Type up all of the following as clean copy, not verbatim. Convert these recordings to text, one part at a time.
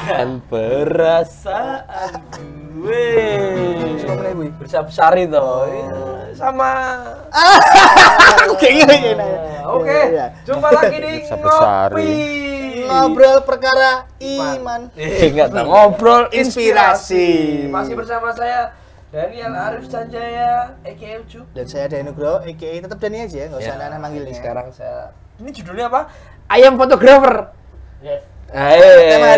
Kan perasaan gue bersama toh sama oke, jumpa lagi di ngobrol perkara iman. Enggak tahu, ngobrol inspirasi. Masih bersama saya Daniel Arif Sanjaya aka Ucu, Dan saya Dani Nugroho aka tetap Dani aja, nggak usah aneh-aneh manggilnya. Sekarang saya ini judulnya apa? Ayam fotografer. Yes. Tema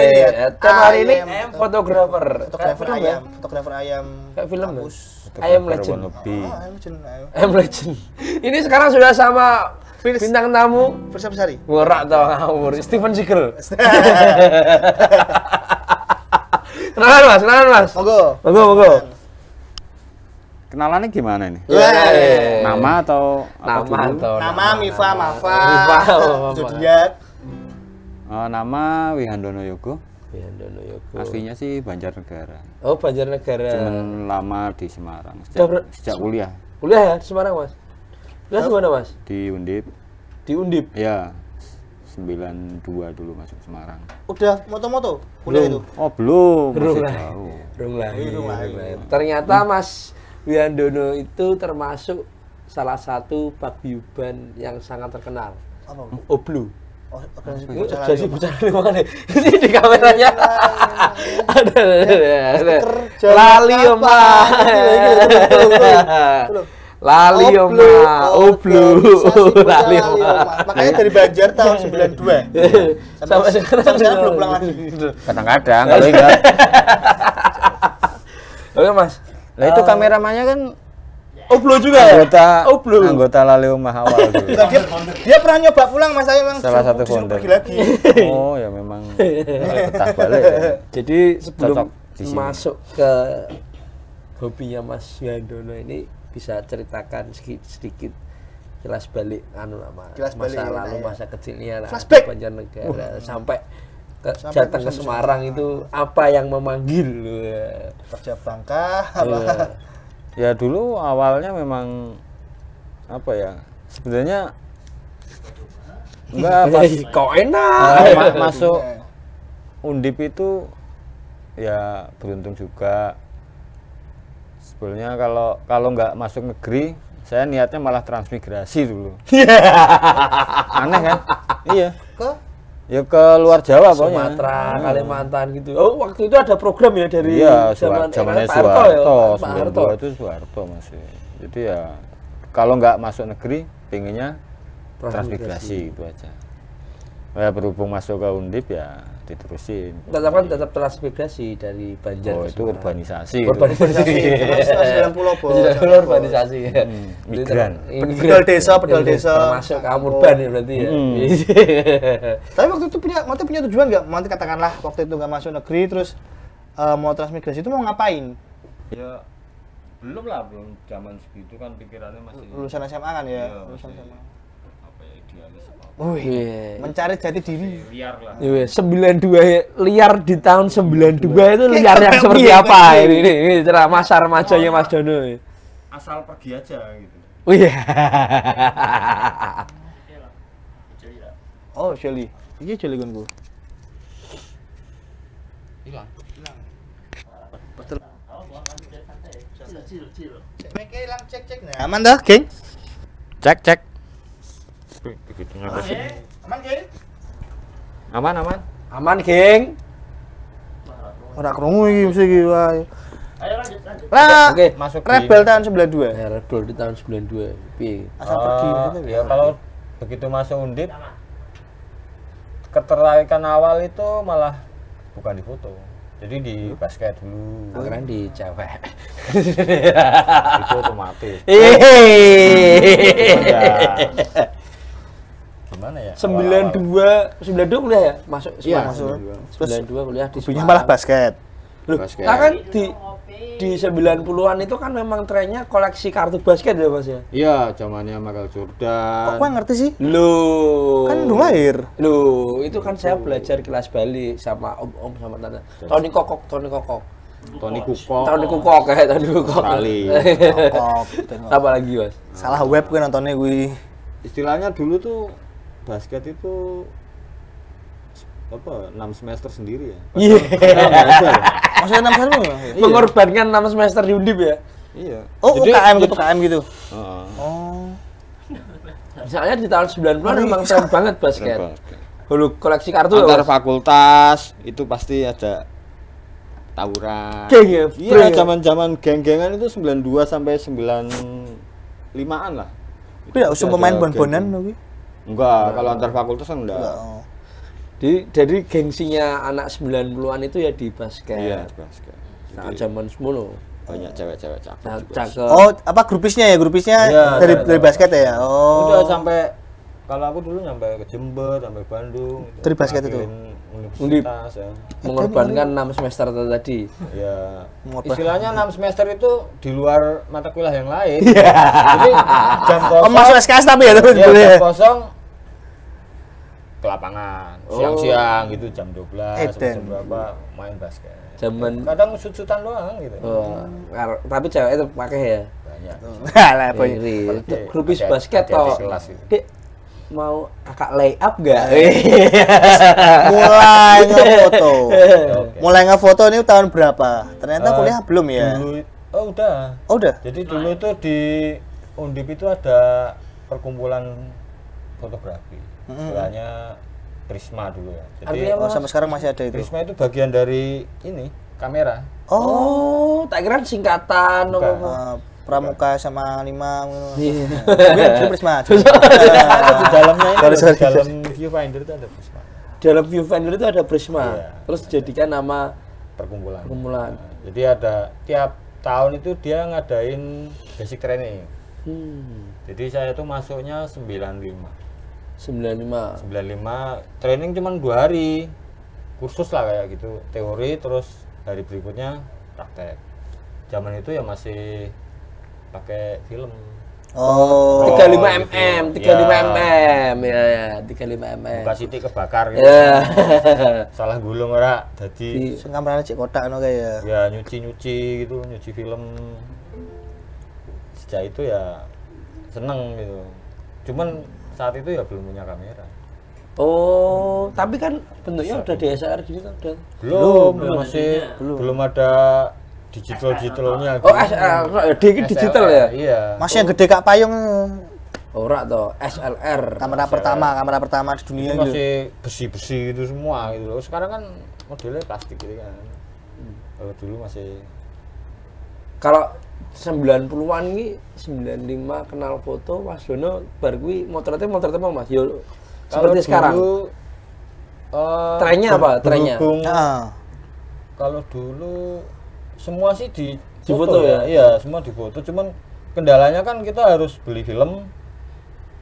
hari ini ayam fotografer. Fotografer ayam. Kayak film ya? Kampus. Ayam Legend. Ayam Legend. Ini sekarang sudah sama bintang tamu Besar-besari. Ngorak tau ngawur, Steven Seagal. Kenalan mas. Monggo. Kenalannya gimana ini? Nama atau Nama Mifa, Mafa. Zodiak. Nama Wihandono Yogo. Wihandono Yogo. Aslinya sih Banjarnegara. Oh, Banjarnegara. Cuman lama di Semarang sejak kuliah. Kuliah ya di Semarang, Mas? Kuliah di mana, Mas? Di Undip. Di Undip? Ya. 92 dulu masuk Semarang. Udah moto-moto kuliah itu? Oh, belum. Belum Masih lah. jauh. Belum lah. Ternyata Mas Wihandono itu termasuk salah satu paguyuban yang sangat terkenal. Apa? Oblu. Organisasi Jadi bicara mana? Ini di kameranya. Ada. Lali oma. Lali oma. Oblu. Lali oma. Makanya dari Banjar tahun 92. Sampai sekarang belum pulang lagi. Kadang-kadang kalau enggak. Oke, Mas. Lah itu kameramannya kan Oblu juga. Anggota Lali Omah awal dulu. Dia pernah nyoba pulang, Mas, saya memang Salah satu disuruh founder. pergi lagi. Oh, ya memang betah balik ya. Jadi sebelum Cocok di sini. masuk ke hobinya Mas Wihandono ini bisa ceritakan sedikit jelas balik masa lalu, masa kecilnya lah, Flashback. Banjarnegara sampai datang ke Semarang itu apa yang memanggil Kerja Bangka apa? Ya dulu awalnya memang apa ya? Sebenarnya enggak pas kok enak masuk Undip itu ya beruntung juga. Sebenarnya kalau nggak masuk negeri, saya niatnya malah transmigrasi dulu. Aneh kan? Iya. Ya ke luar Jawa pokoknya. Sumatera, Kalimantan gitu. Oh, waktu itu ada program ya dari zamannya Pak Harto. Itu Soeharto masih. Jadi ya kalau nggak masuk negeri, pengennya transmigrasi gitu aja. Ya berhubung masuk ke Undip ya diterusin. Tetap transmigrasi dari Banjar. Oh, itu urbanisasi. Urbanisasi. Urbanisasi. Migran. Pedal desa. Termasuk kaum urban ya berarti ya. Tapi waktu itu punya tujuan nggak? Nanti katakanlah waktu itu nggak masuk negeri terus mau transmigrasi itu mau ngapain? Ya belum zaman segitu kan pikirannya masih Lulusan SMA kan ya? Iya, Lulusan masih SMA. apa ya idealis apa. Mencari jati diri. Liar lah. 92 liar di tahun 92 itu liar yang seperti apa? Ini cerah masa remajanya Mas Dono. Asal pergi aja gitu. Oh iya. Oh, Shelly. Ini Shelly kan gue. Hilang. Betul. Cek. Nah, aman dah, geng? Cek. Aman, geng? Aman. Aman, geng. Ora krungu iki mesti iki wae. Ayo lanjut. Lah, Oke, masuk Rebel tahun 92. Ya, Rebel di tahun 92. Piye? Asal pergi gitu ya kalau begitu masuk Undip ketertarikan awal itu malah bukan di foto. Jadi di basket dulu. Keren di cewek. Itu otomatis. Gimana ya? 92 kuliah ya? Masuk Iya, masuk. 92 kuliah di Hobinya Semarang. malah basket. Loh, Basket. kan di 90-an itu kan memang trennya koleksi kartu basket ya Mas ya? Iya, zamannya Michael Jordan. Kok gue ngerti sih? Loh. Kan belum lahir. Loh, itu kan saya belajar kelas balik sama om sama tante. Tony Kokok. Tony Kukoc. Tony Kukok kayak Tony Kukok. Australia. Kok, Apa lagi, Mas? salah web gue nontonnya gue. Istilahnya dulu tuh basket itu apa 6 semester sendiri ya. Iya. Maksudnya 6 tahun lu? Mengorbankan 6 semester di Undip ya? Iya. Oh, UKM gitu, KM gitu. Heeh. Oh. Misalnya di tahun 90-an memang tren banget basket. Basket. Dulu koleksi kartu Antar ya, Mas? fakultas itu pasti ada tawuran. Geng ya? Iya, zaman-zaman geng-gengan itu 92 sampai 95-an lah. Tapi enggak usah Ada pemain bon-bonan geng-geng. lo gue. Enggak, kalau antar fakultas kan enggak. Oh. Jadi gengsinya anak 90-an itu ya di basket. Iya, basket. Nah, Jadi zaman semono. banyak cewek-cewek cakep juga. Cakep. Oh, apa grupisnya ya? Grupisnya Iya, dari basket ya? Oh. Udah sampai kalau aku dulu nyampe ke Jember, sampai Bandung. Dari basket itu? Universitas ya. Mengorbankan 6 semester tadi. Ya, Mau apa? istilahnya 6 semester itu di luar mata kuliah yang lain. Jadi jam Oh, kosong. masuk SKS tapi ya, tapi Ya, boleh. jam kosong ke lapangan. Siang-siang gitu jam 12 sampai Edan. jam berapa main basket. Zaman Kadang sut-sutan doang gitu. tapi cewek itu pakai ya. Banyak. Alah, boy. Iri. Apalagi Grupis ada- basket ada toh. di kelas gitu. Dek, mau kakak lay up enggak? Mulai ngefoto. Oke. Mulai ngefoto ini tahun berapa? Ternyata kuliah belum ya? Dulu, oh udah. Oh, udah. Jadi dulu itu di Undip itu ada perkumpulan fotografi. Istilahnya Prisma dulu ya. Jadi Artinya Oh, sampai sekarang masih ada itu. Prisma itu bagian dari ini kamera. Oh, tak kira singkatan Bukan. apa. Pramuka sama 5 Iya. Itu Prisma. Ada di dalamnya ini, Sorry, di sorry. dalam viewfinder itu ada Prisma. Dalam viewfinder itu ada Prisma. Iya. Terus dijadikan nama Perkumpulan. perkumpulan. Jadi ada tiap tahun itu dia ngadain basic training. Jadi saya itu masuknya 95. 95. 95 training cuma 2 hari. Kursus lah kayak gitu, teori terus hari berikutnya praktek. Zaman itu ya masih pakai film. Oh. 35 mm, 35 Ya. mm, ya, 35 mm. Buka sitik kebakar gitu. Ya. Salah gulung ora dadi Sing kamerane cek kotak ngono kae ya. ya nyuci gitu, nyuci film. Sejak itu ya seneng gitu. Cuman saat itu ya belum punya kamera. Oh, tapi kan bentuknya udah DSLR gitu kan udah. Belum masih belum ada digitalnya. Oh, SLR, digital ya? Iya. Masih yang gede Kak Payung. Ora toh, SLR. Kamera pertama di dunia Ini gitu. masih besi-besi gitu semua gitu loh. Sekarang kan modelnya plastik gitu kan. Kalau dulu masih Kalau 90-an iki 95 kenal foto Mas Dono bar kuwi motretnya apa Mas? Yo seperti sekarang. Trennya apa? Trennya? berhubung Heeh. kalau dulu semua sih di Difoto ya? Iya, semua difoto. Cuman kendalanya kan kita harus beli film,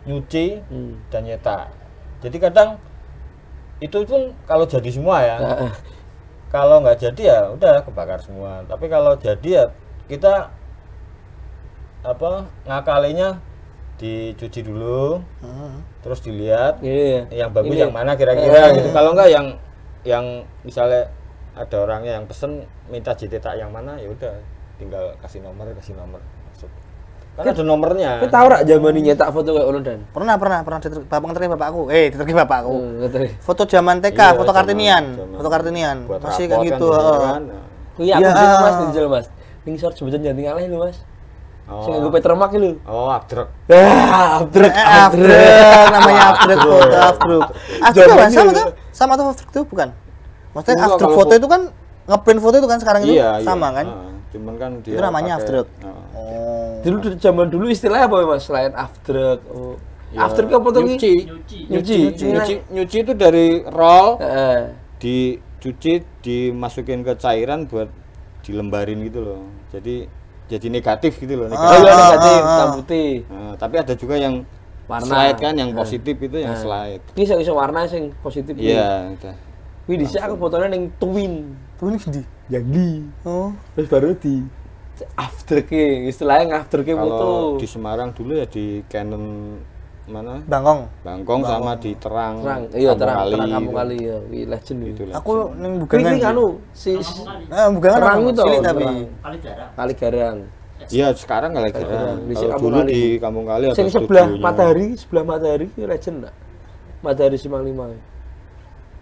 nyuci, dan nyetak. Jadi kadang itu pun kalau jadi semua ya. Kalau nggak jadi ya udah kebakar semua. Tapi kalau jadi ya kita apa ngakalinya dicuci dulu, terus dilihat Iya. yang bagus Ini. yang mana kira-kira gitu. Kalau enggak yang misalnya ada orangnya yang pesen minta JT yang mana ya udah tinggal kasih nomor masuk. Kan ada nomornya. Kowe tau ora zaman ini nyetak foto kayak ngono Dan? Pernah bapak ngerti bapakku. Diterki bapakku. Ngerti. Foto zaman TK, Iya, foto Kartinian. zaman- Foto Kartinian. Buat Masih rapot kayak gitu, kan, heeh. kan. Kuwi aku Iya. jeneng Mas dijel Mas. Ning sor sebutan janting alih lho Mas. Oh. Sing nggo Petromak lho. Oh, abdrek. Abdrek. Afdruk, namanya Afdruk foto Afdruk. Afdruk Zaman kan sama dulu. tuh? Sama tuh Afdruk tuh bukan? Maksudnya Enggak, Afdruk kalau foto itu kan ngeprint foto itu kan sekarang itu Iya, sama iya. kan? Cuman kan dia Itu namanya pakai- Afdruk. Heeh. Dulu zaman dulu istilahnya apa Mas selain afdruk? Oh. Ya, Afdruk apa tuh ki? nyuci. Nyuci. Nyuci itu dari roll Heeh. cuci dimasukin ke cairan buat dilembarin gitu loh. Jadi negatif gitu loh. Negatif hitam putih. Nah, tapi ada juga yang Warna. slide kan, yang positif itu yang slide. Ini iso warna sing positif. Iya, udah. Wih, dhisik aku fotonya ning twin. Twin gede. Jadi. Oh. Terus baru di afterke, istilahnya afterke foto. Kalau di Semarang dulu ya di Canon mana? Bangkong sama di Terang. Iya, Terang gitu. Kampung Kali ya. Wih, legend itu. Aku ning Ini Bugangan. anu si Bugangan Terang ono, itu cilik tapi. Kali Garang. Iya, sekarang nggak lagi ada. Di Kalau Kampung dulu Kali. di Kampung Kali ada Sing sebelah studionya. Matahari itu legend enggak? Matahari Simpang 5.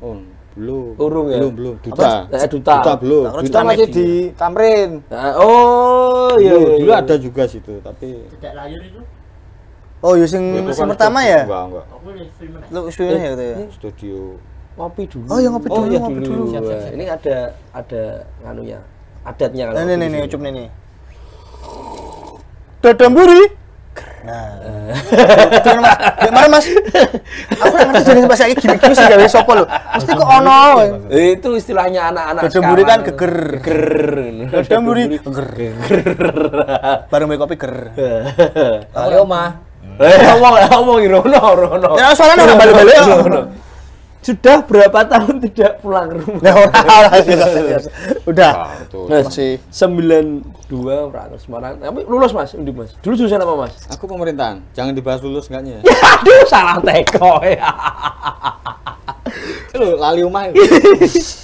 Oh, belum. Urung ya? Belum. Duta. Duta. Belum. Terus Duta masih Citamedi. di Tamrin. Oh, iya. Dulu ada juga situ, tapi Tidak layar itu. Oh, yo sing itu kan pertama studio. ya? Enggak. Aku lihat filmnya. Lu suwene ya gitu ya. Studio. Ngopi dulu. Oh, yang ngopi dulu, iya ngopi dulu. Wah, ini ada nganunya. Adatnya kalau. Nih, ucup nih. Dadamburi. Nah. Cuman Mas, kemarin Mas. Aku nggak ngerti jadi bahasa iki gimik-gimik sing gawe sapa lho. Mesti kok ono. Itu istilahnya anak-anak Dadamburi kan sekarang. geger. Dadamburi geger. Bareng mbek kopi ger. Kali omah. Ngomong Rono. Ya soalnya ora balik-balik. Sudah berapa tahun tidak pulang ke rumah? Nah, ora. Udah. Ah, betul. Masih 92 Prater Semarang. Tapi lulus Mas, Undip Mas. Dulu jurusan apa Mas? Aku pemerintahan. Jangan dibahas lulus enggaknya. Aduh, salah teko ya. Lu lali umah.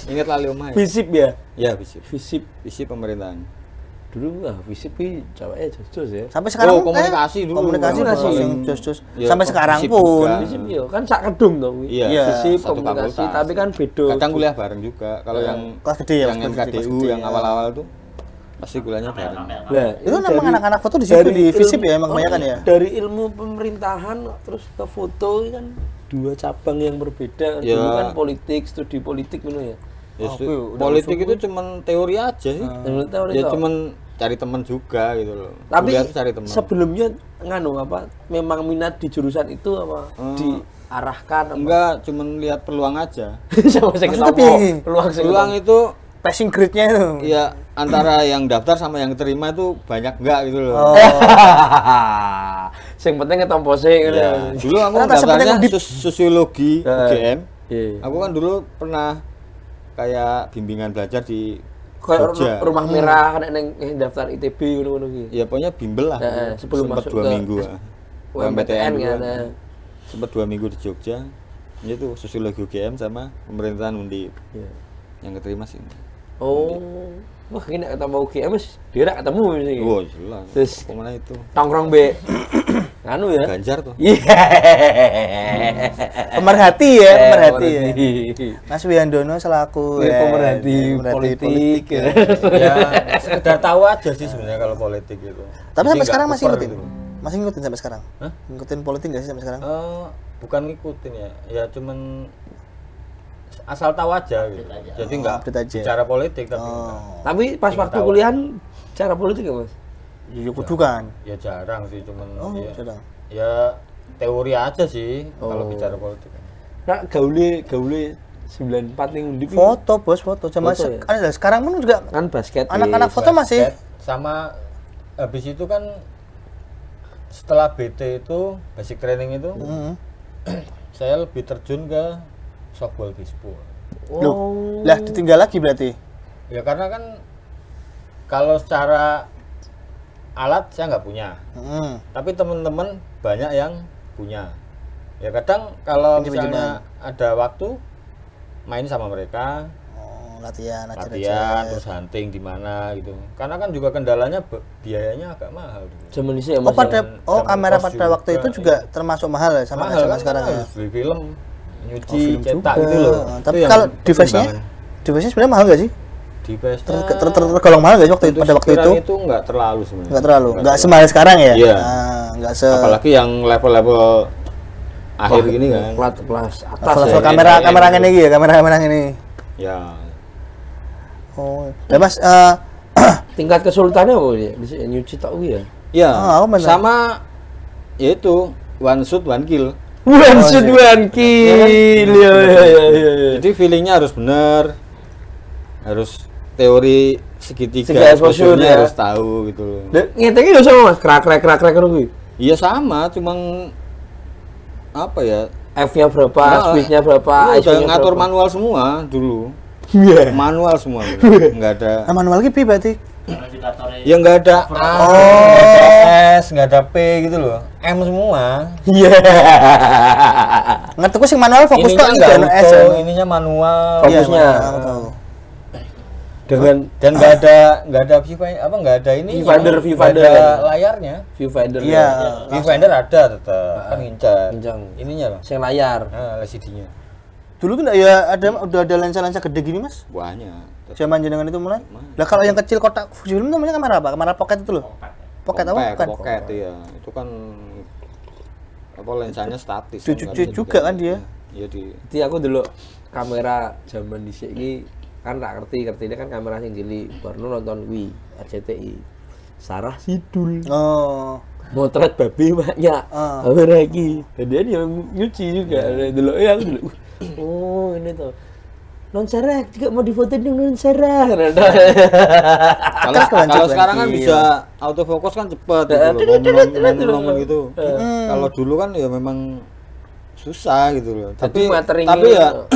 Ingat lali umah. Visip ya? Ya, visip. Visip Pemerintahan. dulu visip ki ceweknya jos-jos ya. Sampai sekarang komunikasi dulu. Komunikasi Komunikasi. jos-jos. Ya, Sampai sekarang visip pun. juga. Visip yo kan sak kedung to kuwi. Iya, Visip satu komunikasi fakultas. tapi kan beda. Kadang kuliah bareng juga. Kalau yang Kelas gede ya, yang kelas gede, NKDU kelas gede, yang ya. awal-awal tuh pasti kuliahnya bareng. Nah, Itu memang anak-anak foto di situ di Visip ya emang kebanyakan ya. Dari ilmu pemerintahan terus ke foto ini kan dua cabang yang berbeda. Ya. Dulu kan politik, studi politik gitu ya. Ya, Oh, udah politik itu cuman teori aja sih. Teori Ya toh. cuman cari teman juga gitu loh. Tapi Kuliah tuh cari teman. sebelumnya nganu apa? Memang minat di jurusan itu apa? Diarahkan apa? Enggak, cuman lihat peluang aja. Sama saya Maksudnya ketemu piye? peluang sing Peluang itu Passing grade-nya itu. ya antara yang daftar sama yang terima itu banyak enggak gitu loh. Oh. sing penting ketompo sih gitu. Ya, dulu aku Ternyata daftarnya sepertinya sosiologi UGM. Iya. Aku kan dulu pernah kayak bimbingan belajar di Kayak Jogja. rumah merah kan neng daftar ITB ngono-ngono ki. Ya pokoknya bimbel lah. Sebelum Sempet masuk 2 ke minggu. UMPTN kan. Sempat 2 minggu di Jogja. Itu sosiologi UGM sama pemerintahan Undip. Iya. Yang keterima sih. Oh. Wah, ini nek ketemu UGM wis dia ketemu sih. Oh, jelas. Terus Kemana itu? tongkrong be nganu ya. Ganjar tuh. Iya. Pemerhati ya, pemerhati ya. Pemerhati. Mas Wiandono selaku Pemerhati politik. Ya, sekedar tahu aja sih sebenarnya kalau politik itu. Tapi Jadi sampai sekarang nggak masih kuper ngikutin. gitu. Masih ngikutin sampai sekarang. Hah? Ngikutin politik nggak sih sampai sekarang? Bukan ngikutin ya, ya cuman asal tahu aja gitu. Jadi nggak update aja. bicara politik tapi Oh. Tapi pas Ingin waktu tahu. kuliah cara politik ya, Mas? Ya kudu kan. ya jarang sih cuman Oh, ya, jarang. ya teori aja sih kalau Oh. bicara politik. Nah, gaule 94 ning Undip. Foto bos, foto. Zaman Foto ya? ada sekarang pun juga Kan basket. anak-anak foto masih. Sama habis itu kan setelah BT itu basic training itu saya lebih terjun ke softball baseball. Loh, lah ditinggal lagi berarti. Ya karena kan kalau secara alat saya nggak punya, tapi teman-teman banyak yang punya. Ya kadang kalau misalnya ada waktu main sama mereka, Oh, latihan terus hunting di mana gitu. Karena kan juga kendalanya biayanya agak mahal. Gitu. Zaman itu ya, Oh Mas. pada Zaman kamera kos pada juga, waktu itu juga termasuk mahal ya sama mahal sama kan sekarang ya. harus beli film, nyuci, Film cetak juga. gitu loh. Tapi Itu yang kalau device-nya, pertimbangan. device-nya sebenarnya mahal nggak sih? Device-nya Tergolong mahal nggak sih waktu itu pada waktu itu? sekiranya itu nggak terlalu sebenarnya. Nggak terlalu, nggak semahal sekarang ya? Iya. Nggak se. Apalagi yang level-level akhir gini kan. Kelas atas Level ya. kamera ini ya, kamera ini. Ya, Oh, ya Mas, Tingkat kesulitannya apa ya? Di nyuci tok kuwi ya. ya aku bener. sama yaitu one shoot one kill. One shoot one kill. Ya. Jadi feelingnya harus benar, harus teori segitiga exposure ya. Harus tahu gitu loh. Ngeteknya udah sama Mas, krak kuwi. Iya sama, cuman apa ya? F-nya berapa, speed-nya berapa, udah ngatur berapa. manual semua dulu. Iya. Manual semua. Enggak ada. Manual ki berarti. Ya enggak ada S, enggak ada P gitu loh. M semua. Iya. Ngerti sing manual fokus Ininya tok enggak iki S. auto, ininya manual. Fokusnya. Aku tahu. Dengan Dan enggak ada viewfinder, Viewfinder. ada layarnya. viewfinder. Iya. Viewfinder ada tetap, kan ngincang. Ininya Ininya loh. sing layar. Nah, LCD-nya. Dulu tuh enggak ya udah ada lensa-lensa gede gini, Mas? Banyak. Zaman jenengan itu mulai. Lah kalau yang kecil kotak Fujifilm namanya kamera apa? Kamera pocket itu loh. Pocket apa bukan? Pocket ya. Itu kan apa lensanya statis. Cucu juga kan dia. Iya di. Jadi aku dulu kamera zaman dhisik iki kan tak ngerti ini kan kamera sing cilik baru nonton kuwi RCTI. Sarah Sidul. Oh. Motret babi banyak. Kamera iki. Dan dia yang nyuci juga. Dulu ya aku dulu. Oh, ini tuh. Non Sarah juga mau difotoin dengan Non Sarah. Kalau sekarang kan bisa autofocus kan cepat gitu loh. Gitu. Kalau dulu kan ya memang susah gitu loh. Tapi ya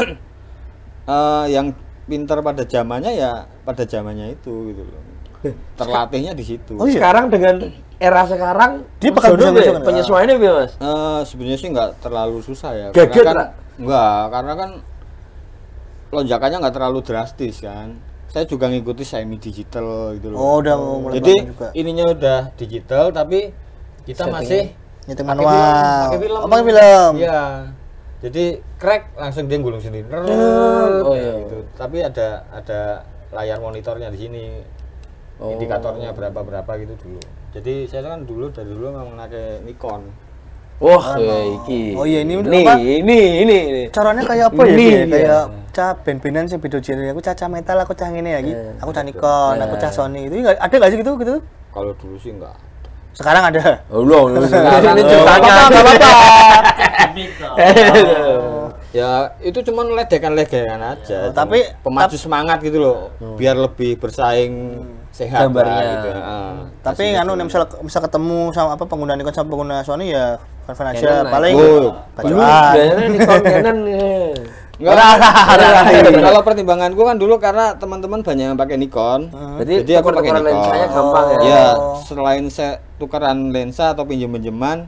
yang pintar pada zamannya itu gitu loh. Terlatihnya di situ. Oh, sekarang dengan era sekarang dia bakal bisa penyesuaiannya ya, Mas? Sebenarnya sih nggak terlalu susah ya. Gaget Karena kan lonjakannya nggak terlalu drastis kan. Saya juga ngikuti semi digital gitu loh. Oh, udah mulai jadi juga. Ininya udah digital tapi kita masih nyeting manual. Pakai film. Oh, pakai film. Iya. Jadi crack langsung dia gulung sendiri. Oh iya. Gitu. Tapi ada layar monitornya di sini. Indikatornya berapa gitu dulu. Jadi saya kan dari dulu memang pakai Nikon. Wah, iki. Oh iya ini apa? Ini. Caranya kayak apa ya? Kayak cah ben-benan sing beda genre. Aku cah metal, aku cah ngene ya iki. Aku cah Nikon, aku cah Sony. Itu enggak ada enggak sih gitu? Kalau dulu sih enggak. Sekarang ada. Oh, ini ceritanya apa? Ya, itu cuma ledekan-ledekan aja. Tapi pemacu semangat gitu loh. Biar lebih bersaing sehat gambarnya gitu. Tapi misal ketemu sama apa pengguna Nikon sama pengguna Sony ya fan aja paling bacaan Nikon Canon. Kalau pertimbanganku kan dulu karena teman-teman banyak yang pakai Nikon. Jadi aku pakai Nikon. Lensanya gampang ya. Ya, selain saya tukaran lensa atau pinjam-pinjaman,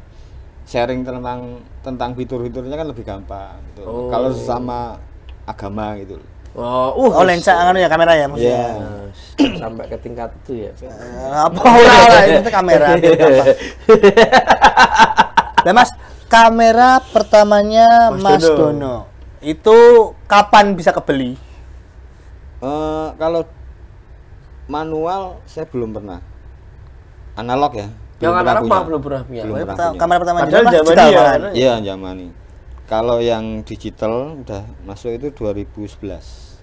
sharing tentang fitur-fiturnya kan lebih gampang gitu. Kalau sama agama gitu. Oh lensa ya kamera ya maksudnya. Yeah. Sampai ke tingkat itu ya. Apa ora itu kamera gampang. Lah Mas, kamera pertamanya Mas Dono. Itu kapan bisa kebeli? Kalau manual saya belum pernah. Analog ya. Yang analog belum pernah punya. Kamera pertama digital kan? Iya, zaman ini. Kalau yang digital udah masuk itu 2011.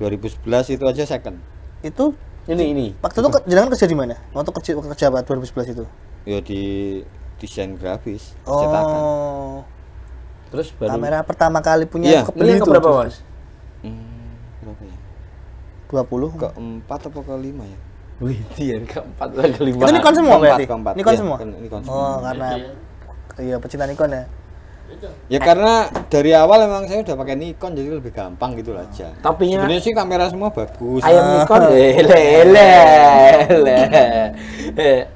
2011 itu aja second. Itu ini. Waktu itu jenengan kerja di mana? Waktu kerja apa 2011 itu? Ya di desain grafis, cetakan. Terus baru kamera pertama kali punya kebeli itu berapa, Mas? Berapa ya? 20. Keempat atau kelima ya? Wih, yang keempat atau kelima. Itu Nikon semua berarti? Nikon semua? Nikon semua. Oh, karena iya pecinta Nikon ya. Ya karena dari awal emang saya udah pakai Nikon jadi lebih gampang gitu aja. Tapi sebenarnya sih kamera semua bagus. Ayam Nikon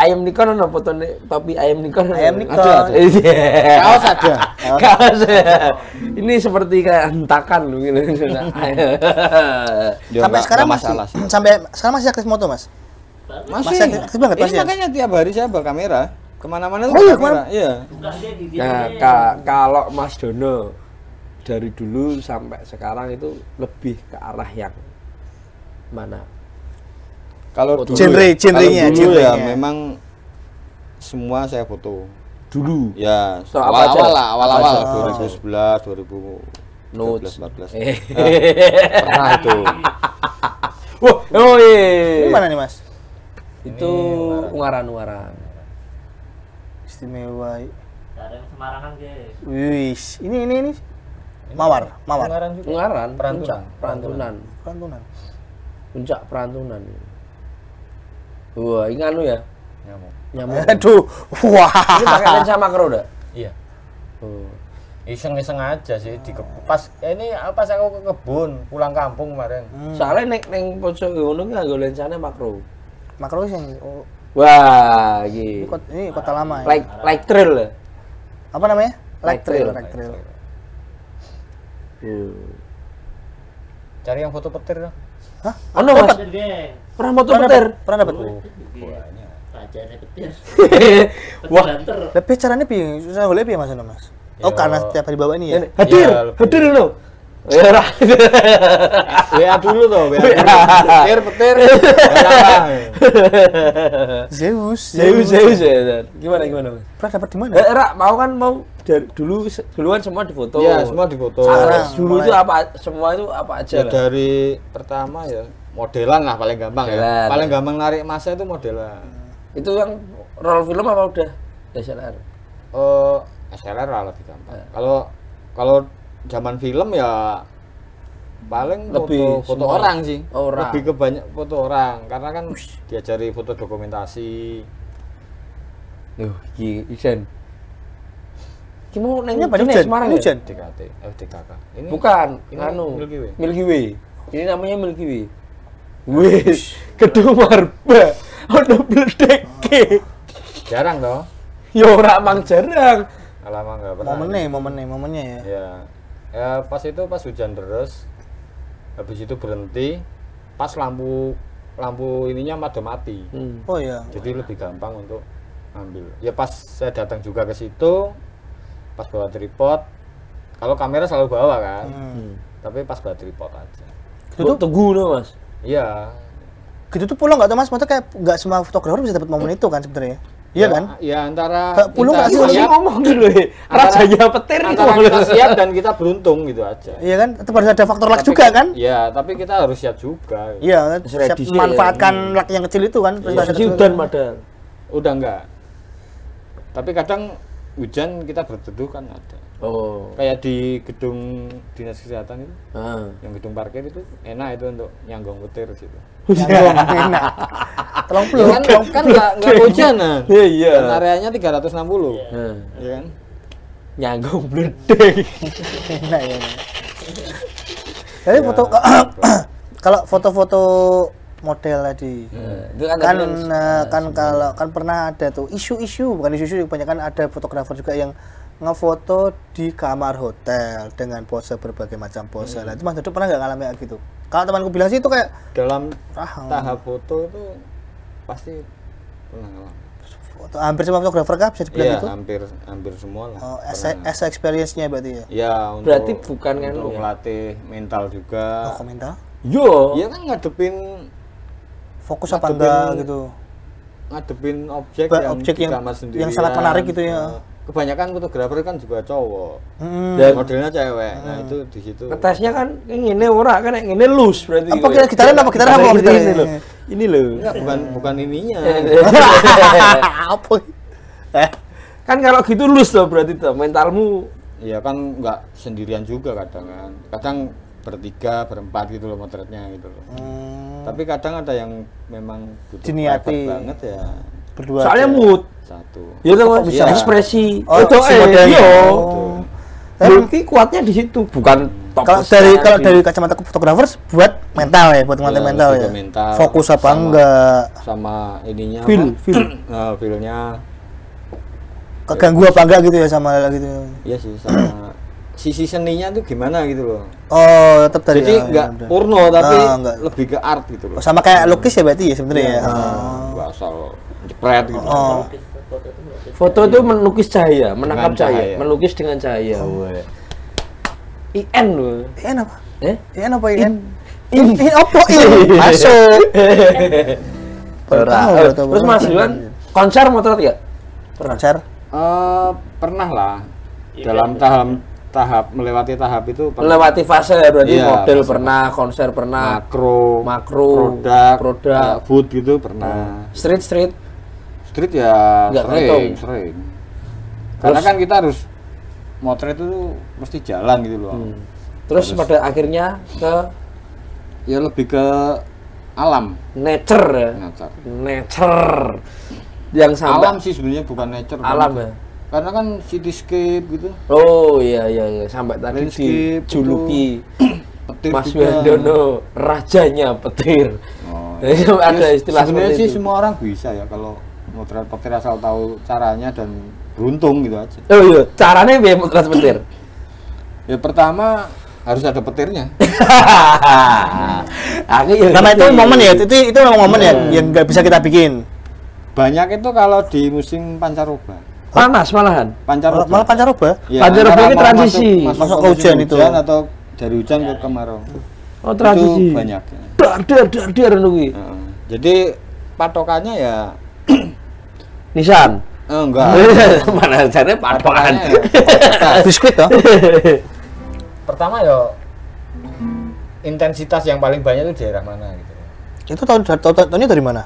ayam Nikon ono fotone topi ayam Nikon. Ada. Kaos ada. Kaos. Ini seperti kayak hentakan gitu. Sampai sekarang masih aktif moto, Mas? Masih aktif banget Mas. Makanya tiap hari saya bawa kamera. Kemana-mana tuh kamera, iya. Nah, kalau Mas Dono dari dulu sampai sekarang itu lebih ke arah yang mana? Kalau dulu genrenya ya memang semua saya foto. Dulu. Ya, awal-awal 2011, 2013, 14. Pernah itu. Ini mana nih, Mas? Itu Ungaran. Istimewa. Ada Semarangan, guys. Wih, ini. Mawar. Ungaran juga. Ungaran, Perantunan. Perantunan. Puncak Perantunan. Wah, ini anu ya. Nyamuk. Aduh, wah. Ini pakai lensa makro udah? Iya. Oh. Iseng-iseng aja sih pas aku ke kebun pulang kampung kemarin. Soalnya neng pojok ngono nggak lensanya makro. Makro yang Wah, ini kota lama ya. Like trail ya? Apa namanya? Like trail. Cari yang foto petir dong. Hah? Ono Mas. Pernah moto petir? Pernah dapat. Rajanya petir. Wah, Tapi caranya piye? Susah golek piye Mas Mas? Oh, karena setiap hari bawa ini ya. hadir lo. Ya lah. WA dulu tuh, petir. Zeus. Ya. Gimana Mas? Pernah dapat di mana? Rak, mau dari duluan semua difoto. Iya, semua difoto. Dulu itu semua itu apa aja Ya, lah. dari pertama ya modelan lah paling gampang ya. Paling gampang narik masa itu modelan. Itu yang roll film apa udah DSLR? SLR lah lebih gampang. Kalau zaman film ya paling Lebih foto semua. orang sih. Orang. Lebih ke banyak foto orang karena kan diajari foto dokumentasi. Isen. Ki mau neng Ini apa Jene, hujan? Semarang Ini ya? hujan? DKT, DKK. Ini Bukan, ini anu. Milky Way. Ini namanya Milky Way. Wih, gedung marba. Ono bledeke. Jarang toh. Ya ora mang jarang. Lama nggak pernah. Momennya ya. Ya pas hujan deras. Habis itu berhenti. Pas lampu ininya mati. Oh iya. Jadi lebih gampang untuk ambil. Ya pas saya datang juga ke situ, pas bawa tripod. Kalau kamera selalu bawa kan. Tapi pas bawa tripod aja. Itu Teguh no, Mas. Iya. gitu tuh pulang nggak tuh Mas? Maksudnya kayak nggak semua fotografer bisa dapat momen itu kan sebenarnya. Iya kan? Ya antara Kayak puluh nggak sih? Masih ngomong dulu ya. Rajanya petir nih. antara kita siap dan kita beruntung gitu aja. Iya kan? Tetap harus ada faktor luck juga kan? Iya, tapi kita harus siap juga. Iya, siap ready sih, memanfaatkan luck yang kecil itu kan. Posisi udan padahal. Udah enggak. Tapi kadang hujan kita berteduh kan ada. Oh. Kayak di gedung dinas kesehatan itu, yang gedung parkir itu enak itu untuk nyanggong petir gitu. Enak. Tolong Ya kan nggak hujanan. Iya. Dan areanya 360. Nah, Iya kan? nyanggong bledek. Enak ya. Jadi foto kalau foto-foto model tadi Itu kan kalau kan pernah ada tuh isu-isu, bukan isu-isu, kebanyakan ada fotografer juga yang ngefoto di kamar hotel dengan pose berbagai macam pose. Lah itu Mas Dodo pernah nggak ngalamin kayak gitu? Kalau temanku bilang sih itu kayak Dalam tahap foto itu pasti pernah ngalamin. hampir semua fotografer kah bisa dibilang Iya, gitu? hampir semua lah. Oh, Pernah. as experience-nya berarti ya? Ya, untuk, Berarti bukan kan untuk ya? melatih mental juga. Oh, komentar? Yo. Iya kan ngadepin Fokus apa enggak gitu? ngadepin objek Objek di yang kamar sendirian. sangat menarik gitu ya. Kebanyakan fotografer kan juga cowok. Dan Modelnya cewek. Nah, itu di situ. ngetesnya kan ngene ora kan ngene loose berarti. Apa gitaran apa gitaran apa ini gitaran? loh. Ini loh. Enggak, bukan ininya. Apa? Kan kalau gitu loose loh berarti tuh mentalmu. Iya kan enggak sendirian juga kadang kan. Kadang bertiga, berempat gitu loh motretnya gitu loh. Tapi kadang ada yang memang butuh Diniati. private banget ya. Berdua. Soalnya aja. mood. Satu. Ya tuh Mas, bisa? ekspresi. Oh, itu si modelnya. iya. Oh. Berarti kuatnya di situ, bukan top. Kalau dari kacamata fotografer buat mental ya, buat mental Iya, mental lebih ya. ke mental. Fokus apa Sama- enggak? Sama ininya Feel. Nah, feel-nya Keganggu apa enggak gitu ya sama gitu. iya sih sama sisi seninya tuh gimana gitu loh. Oh, tetap dari Jadi enggak porno tapi enggak. lebih ke art gitu loh. Oh, sama kayak lukis ya berarti ya sebenarnya ya. Enggak asal jepret gitu. Oh. Foto itu melukis cahaya, menangkap Dengan cahaya, cahaya. melukis dengan cahaya. Wah. IN loh. IN apa? Eh? IN apa IN? In apa in? Masuk. Terus Mas Yuan konser motret enggak? Konser. Pernah lah dalam tahap melewati tahap itu pernah. Melewati fase berarti Iya, model fase. pernah, konser pernah, makro, produk, food gitu pernah. street Street ya Nggak sering. Karena kan kita harus motret itu mesti jalan gitu loh. Terus pada akhirnya ke Ya lebih ke alam. nature ya. Nature. Yang sampai Alam sih sebenarnya bukan nature. alam kan. ya. Karena kan cityscape gitu. Oh iya sampai tadi Landscape dijuluki Petir Mas juga. Wendono rajanya petir. Oh, Ada istilah sebenarnya seperti sih itu. semua orang bisa ya kalau motret petir asal tahu caranya dan beruntung gitu aja. Oh iya, caranya biar motret petir. Ya pertama harus ada petirnya. Aku ya Karena itu ngerti. momen ya, itu memang momen ya yang nggak bisa kita bikin. Banyak itu kalau di musim pancaroba. Panas malahan. Pancaroba. Malah pancaroba. Ya, Pancaroba antara ini mau tradisi. Masuk ke ke musim hujan itu. atau dari hujan ke kemarau. Oh tradisi. Itu banyak. Dar nunggu. Heeh. Jadi patokannya ya Nisan. enggak. Mana caranya patokan. Patokannya ya, Biskuit toh. pertama ya intensitas yang paling banyak itu daerah mana gitu. Itu tahunnya dari mana?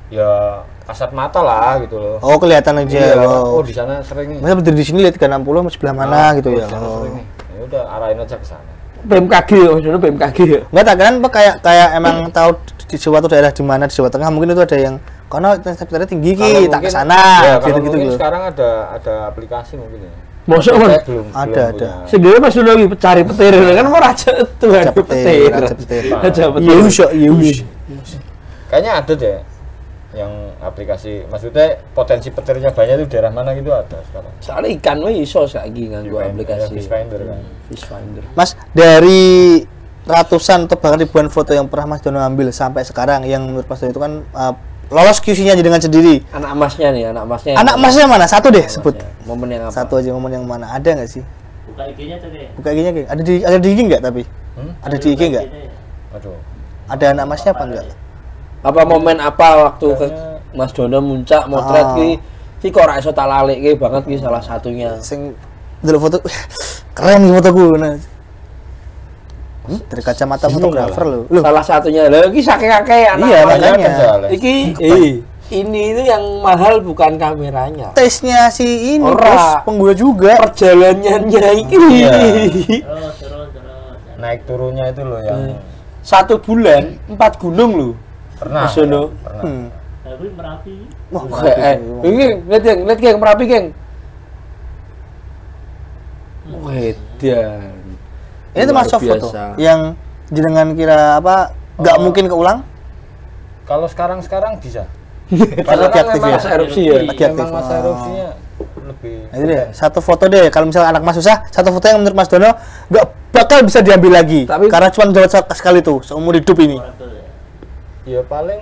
Ya kasat mata lah gitu loh. Oh, kelihatan aja. Iya, Oh. di sana sering nih. Masa berdiri di sini lihat 360 mau sebelah mana gitu ya. Di sana Oh. sering nih. Ya udah arahin aja ke sana. BMKG ya, maksudnya BMKG ya. Enggak tak kan kayak emang tahu di suatu daerah di mana di Jawa Tengah mungkin itu ada yang karena intensitasnya tinggi Kalau tak ke mungkin- sana ya, kalau gitu-gitu mungkin gitu. sekarang ada aplikasi mungkin ya. Masuk Saya Mas. belum Ada. punya. Sebenarnya Mas Dono lagi cari petir kan mau raja Tuhan Raja petir, petir. raja petir. Raja petir. Yeus ya, yeus. Kayaknya ada deh yang aplikasi, maksudnya potensi petirnya banyak itu daerah mana gitu ada sekarang. Soalnya ikan we iso saiki nganggo aplikasi Fish Finder kan. Fish Finder. Mas, dari ratusan atau bahkan ribuan foto yang pernah Mas Dono ambil sampai sekarang yang menurut Mas Dono itu kan lolos QC-nya dengan sendiri. Anak emasnya nih, anak emasnya. Anak Masnya mana? Satu deh sebut. Momen yang apa? Satu aja momen yang mana? Ada nggak sih? Buka IG-nya tuh deh. Buka IG-nya Geng. Ada di IG nggak tapi? Ada di IG nggak? Aduh. Ada anak Masnya apa enggak? Apa momen apa waktu ke Mas Dono muncak motret ki kok ora iso tak lalekke banget ki salah satunya. Sing dulu foto keren nih fotoku. Nah. Dari kacamata fotografer lo. Loh, Salah satunya lho iki saking akeh anak Iya, emasnya. makanya. Iki ini itu yang mahal bukan kameranya. tesnya si ini Ora. terus pengguna juga. Perjalanannya iki. Terus. Naik turunnya itu loh yang 1 bulan 4 gunung lho. pernah. Mas Dono. Pernah. Tapi Merapi. Wah, Ini lihat geng Merapi geng. Wedan. ini termasuk Luar foto biasa. yang jenengan kira apa nggak mungkin keulang? Kalau sekarang bisa. Karena lagi aktif ya. Masa erupsi ya. Lagi aktif. Memang masa erupsinya lebih. Nah, itu deh, satu foto deh. Kalau misalnya anak Mas susah, satu foto yang menurut Mas Dono nggak bakal bisa diambil lagi. Tapi- karena cuma jawab sekali tuh seumur hidup ini. Betul ya. Ya paling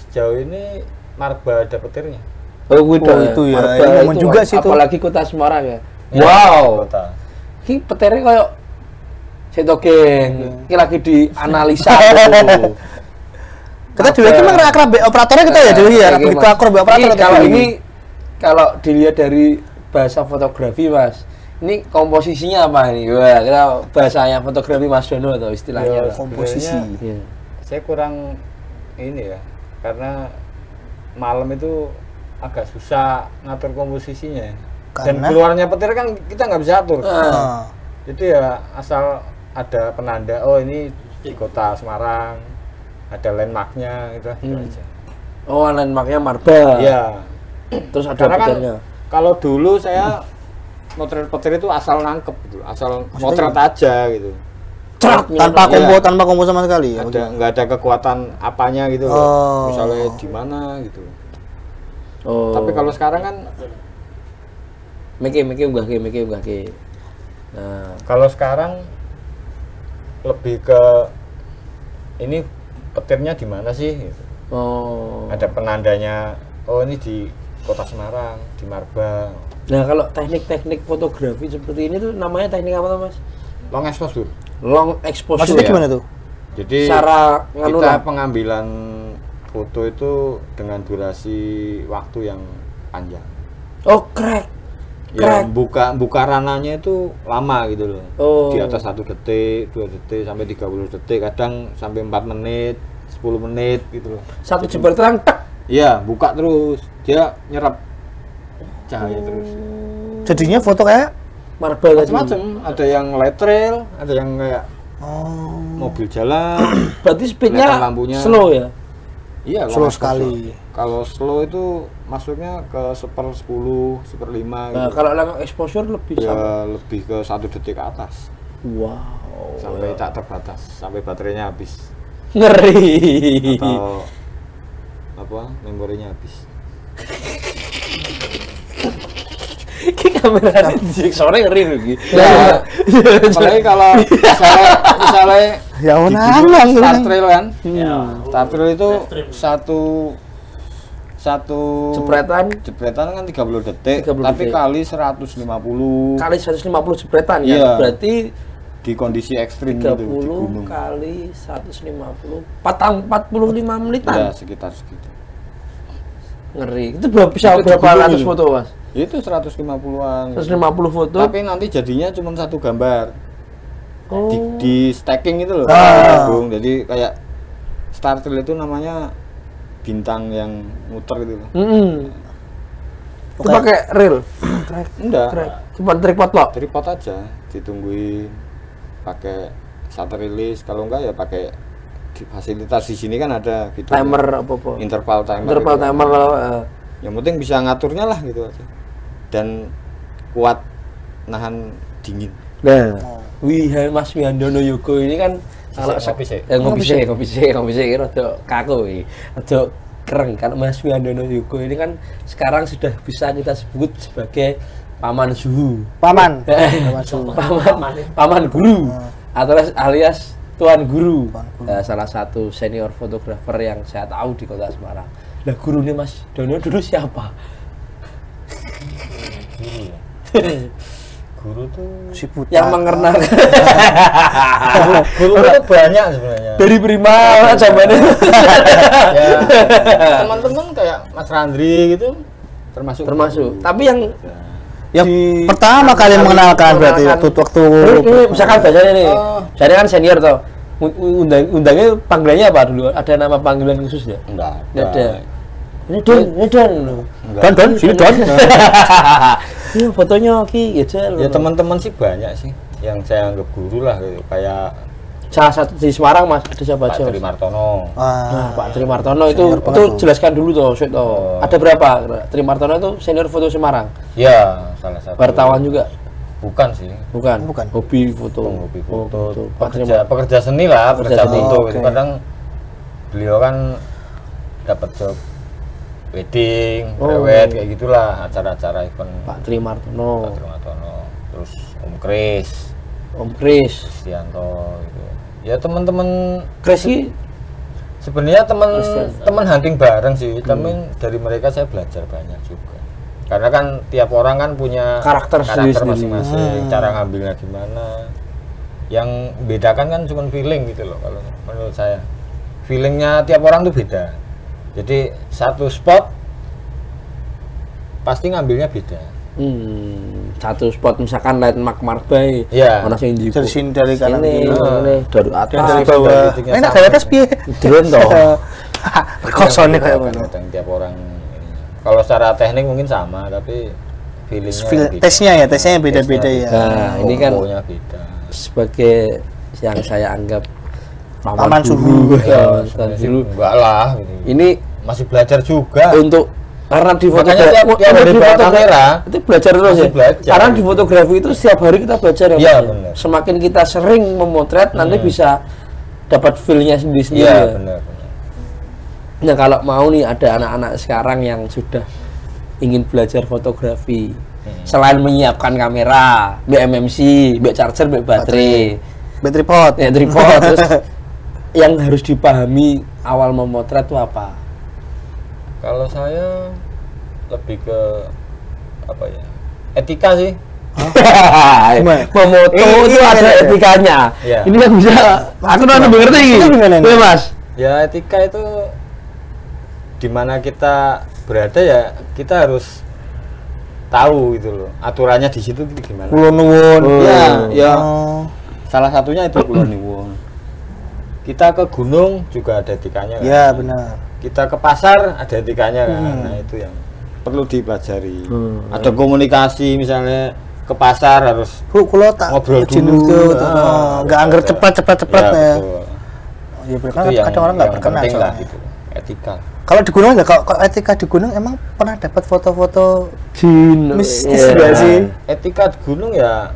sejauh ini Marba ada petirnya. Oh, gitu Oh, itu ya. Ini momen juga sih itu. Apalagi kota Semarang ya. Ya, Wow. kota. Ki petirnya kayak seto geng. Ki lagi dianalisa. Kita dulu itu memang akrab be operatornya kita ya dulu ya. Begitu akrab be operator. Ini kalau ini kalau dilihat dari bahasa fotografi Mas, ini komposisinya apa ini? Wah, kita bahasanya fotografi Mas Dono atau istilahnya. Ya, lah. komposisi. sebenarnya Iya. Saya kurang ini ya, karena malam itu agak susah ngatur komposisinya. Dan Karena? keluarnya petir kan kita nggak bisa atur. Ah. Itu ya asal ada penanda, oh ini di kota Semarang, ada landmarknya gitu aja. Oh, landmarknya Marba. Iya. Terus ada Karena kan petirnya. kalau dulu saya motret petir itu asal nangkep gitu, asal motret aja gitu. Cerat, tanpa Iya. tanpa kombo sama sekali ya. Nggak ada kekuatan apanya gitu, Oh. misalnya di mana gitu. Oh. Tapi kalau sekarang kan, Miki unggah ke. Nah, kalau sekarang lebih ke ini petirnya di mana sih? Gitu. oh. Ada penandanya, oh ini di kota Semarang, di Marba. Nah, kalau teknik-teknik fotografi seperti ini tuh namanya teknik apa tuh, Mas? Long exposure. Long exposure. Maksudnya ya. gimana tuh? Jadi Cara nganu kita lah. pengambilan foto itu dengan durasi waktu yang panjang. Oh, crack. Ya buka ranahnya itu lama gitu loh. Oh. Di atas 1 detik, 2 detik sampai 30 detik, kadang sampai 4 menit, 10 menit gitu loh. Satu jebol terang tek. Iya, buka terus. Dia nyerap cahaya terus. Jadinya foto kayak marble tadi. Macam-macam, ada yang light trail, ada yang kayak mobil jalan. Berarti speednya kelihatan lampunya. slow ya? Iya, Slow lama sekali. Kalau slow itu masuknya ke 1/10, 1/5 Nah, gitu. kalau long exposure lebih Ya sama. lebih ke 1 detik ke atas. Wow. Sampai tak terbatas, sampai baterainya habis Ngeri. atau apa memorinya habis. Ki kamera ini sore ngeri loh Ki. Ya, apalagi kalau misalnya Ya di nang gunung nang. Star Trail kan, Ya. Star Trail itu Ekstrim. satu Jepretan kan 30 detik, 30 tapi detik. kali 150 kali 150 jepretan Iya. ya. Berarti di kondisi ekstrim gitu di 30 gunung. kali 150 45 menitan. Ya sekitar segitu. Ngeri. Itu berapa bisa Itu di berapa gunung ratus itu. foto, Mas? Itu 150-an. 150 foto. Tapi nanti jadinya cuma satu gambar. Oh. Di stacking itu loh. Ah. Gabung. Jadi kayak Star Trail itu namanya bintang yang muter gitu loh. Itu pakai reel. Enggak. Cuma tripod loh. Tripod aja, ditungguin pakai shutter release. Kalau enggak ya pakai fasilitas di sini kan ada gitu. Timer apa-apa. Interval timer. Interval gitu. timer Yang penting bisa ngaturnya lah gitu aja. Dan kuat nahan dingin. Nah, wih Mas Wiandono Yogo ini kan kalau ngopi sih. ngopi sih rada kaku iki. Rada kereng kan Mas Wiandono Yogo ini kan sekarang sudah bisa kita sebut sebagai paman suhu. Paman. Paman guru atau alias tuan guru. Salah satu senior fotografer yang saya tahu di Kota Semarang. Lah gurunya Mas Dono dulu siapa? Guru tuh Si buta. Yang mengenal guru itu banyak sebenarnya. dari Prima zamannya. Ya, teman-teman kayak Mas Randri gitu termasuk. Tapi yang Yang pertama kali mengenalkan berarti waktu ini misalkan bacanya nih. Oh. Saya kan senior toh. Undangnya panggilannya apa dulu? Ada nama panggilan khusus ya? Enggak Nggak ada. Ini Don. Enggak. Don, sini Don. Iya fotonya Ki gitu. Ya teman-teman sih banyak sih yang saya anggap guru lah gitu. Kayak Salah satu di Semarang Mas, ada siapa Pak aja? Tri Martono. Nah, Pak Tri Martono itu Senior banget tuh. jelaskan dulu toh, Syed, toh. Oh. Ada berapa? Tri Martono itu senior foto Semarang. Ya, salah satu. Wartawan juga. Bukan sih. Bukan. Bukan. Hobi foto. Hobi foto. Oh, gitu. Pak Tri Pekerja seni lah, pekerja seni. foto Oh, gitu. oke. Kadang beliau kan dapat job wedding, Oh. prewed kayak gitulah, acara-acara event Pak Tri Martono, Pak Tri Martono. Terus Om Kris, Om Kris. Stianto gitu. Ya teman-teman Kris ini sebenarnya teman Kristianto. hunting bareng sih, tapi dari mereka saya belajar banyak juga. Karena kan tiap orang kan punya Karakter sendiri-sendiri. masing-masing, cara ngambilnya gimana. Yang bedakan kan cuma feeling gitu loh kalau menurut saya. Feelingnya tiap orang tuh beda. Jadi satu spot pasti ngambilnya beda. Satu spot misalkan landmark Marbai. Iya. Ono sing ndi. Dari sini, dari kanan Sini, kiri. ini dari atas. Dan dari Dari bawah. titiknya Enak sama. dari atas piye? Drone toh. Kosongnya kayak Bedakan mana? kadang tiap orang. Kalau secara teknik mungkin sama, tapi feelingnya beda. Tesnya yang beda-beda ya. Nah, ini kan Komponya beda. sebagai yang saya anggap Paman suhu. suhu. Ya, Sebenarnya sih dulu. enggak lah gitu. Ini Masih belajar juga. untuk karena di Makanya fotografi tiap hari bawa kamera, itu belajar terus masih ya. belajar. Karena di fotografi itu setiap hari kita belajar ya. Iya, Mas, ya. benar. Semakin kita sering memotret nanti bisa dapat feel-nya sendiri-sendiri. Iya, ya. benar. Nah, kalau mau nih ada anak-anak sekarang yang sudah ingin belajar fotografi, selain menyiapkan kamera, BMMC, charger, baterai, Tripod. ya tripod, terus yang harus dipahami awal memotret itu apa? Kalau saya lebih ke apa ya? Etika sih. Memoto itu ada etikanya. Iya. Ini kan bisa, aku udah lebih ngerti. Itu gimana nih? Iya, Mas. Ya etika itu dimana kita berada ya kita harus tahu gitu loh. Aturannya di situ gimana. Kulo nuwun. Ya, ya. Oh. Salah satunya itu Kulon Niwon. Kita ke gunung juga ada etikanya kan. Ya, benar. Kita ke pasar ada etikanya kan. Nah, itu yang perlu dipelajari. Ada komunikasi misalnya ke pasar harus Bu, kalau tak ngobrol izin dulu. itu, Nah, nggak angger cepat ya, ya. betul. Ya, Itu kan kadang orang nggak yang berkenan penting lah soalnya. gitu, etika. Kalau di gunung nggak, kalau etika di gunung emang pernah dapat foto-foto Jin. mistis Iya. nggak sih? Etika di gunung ya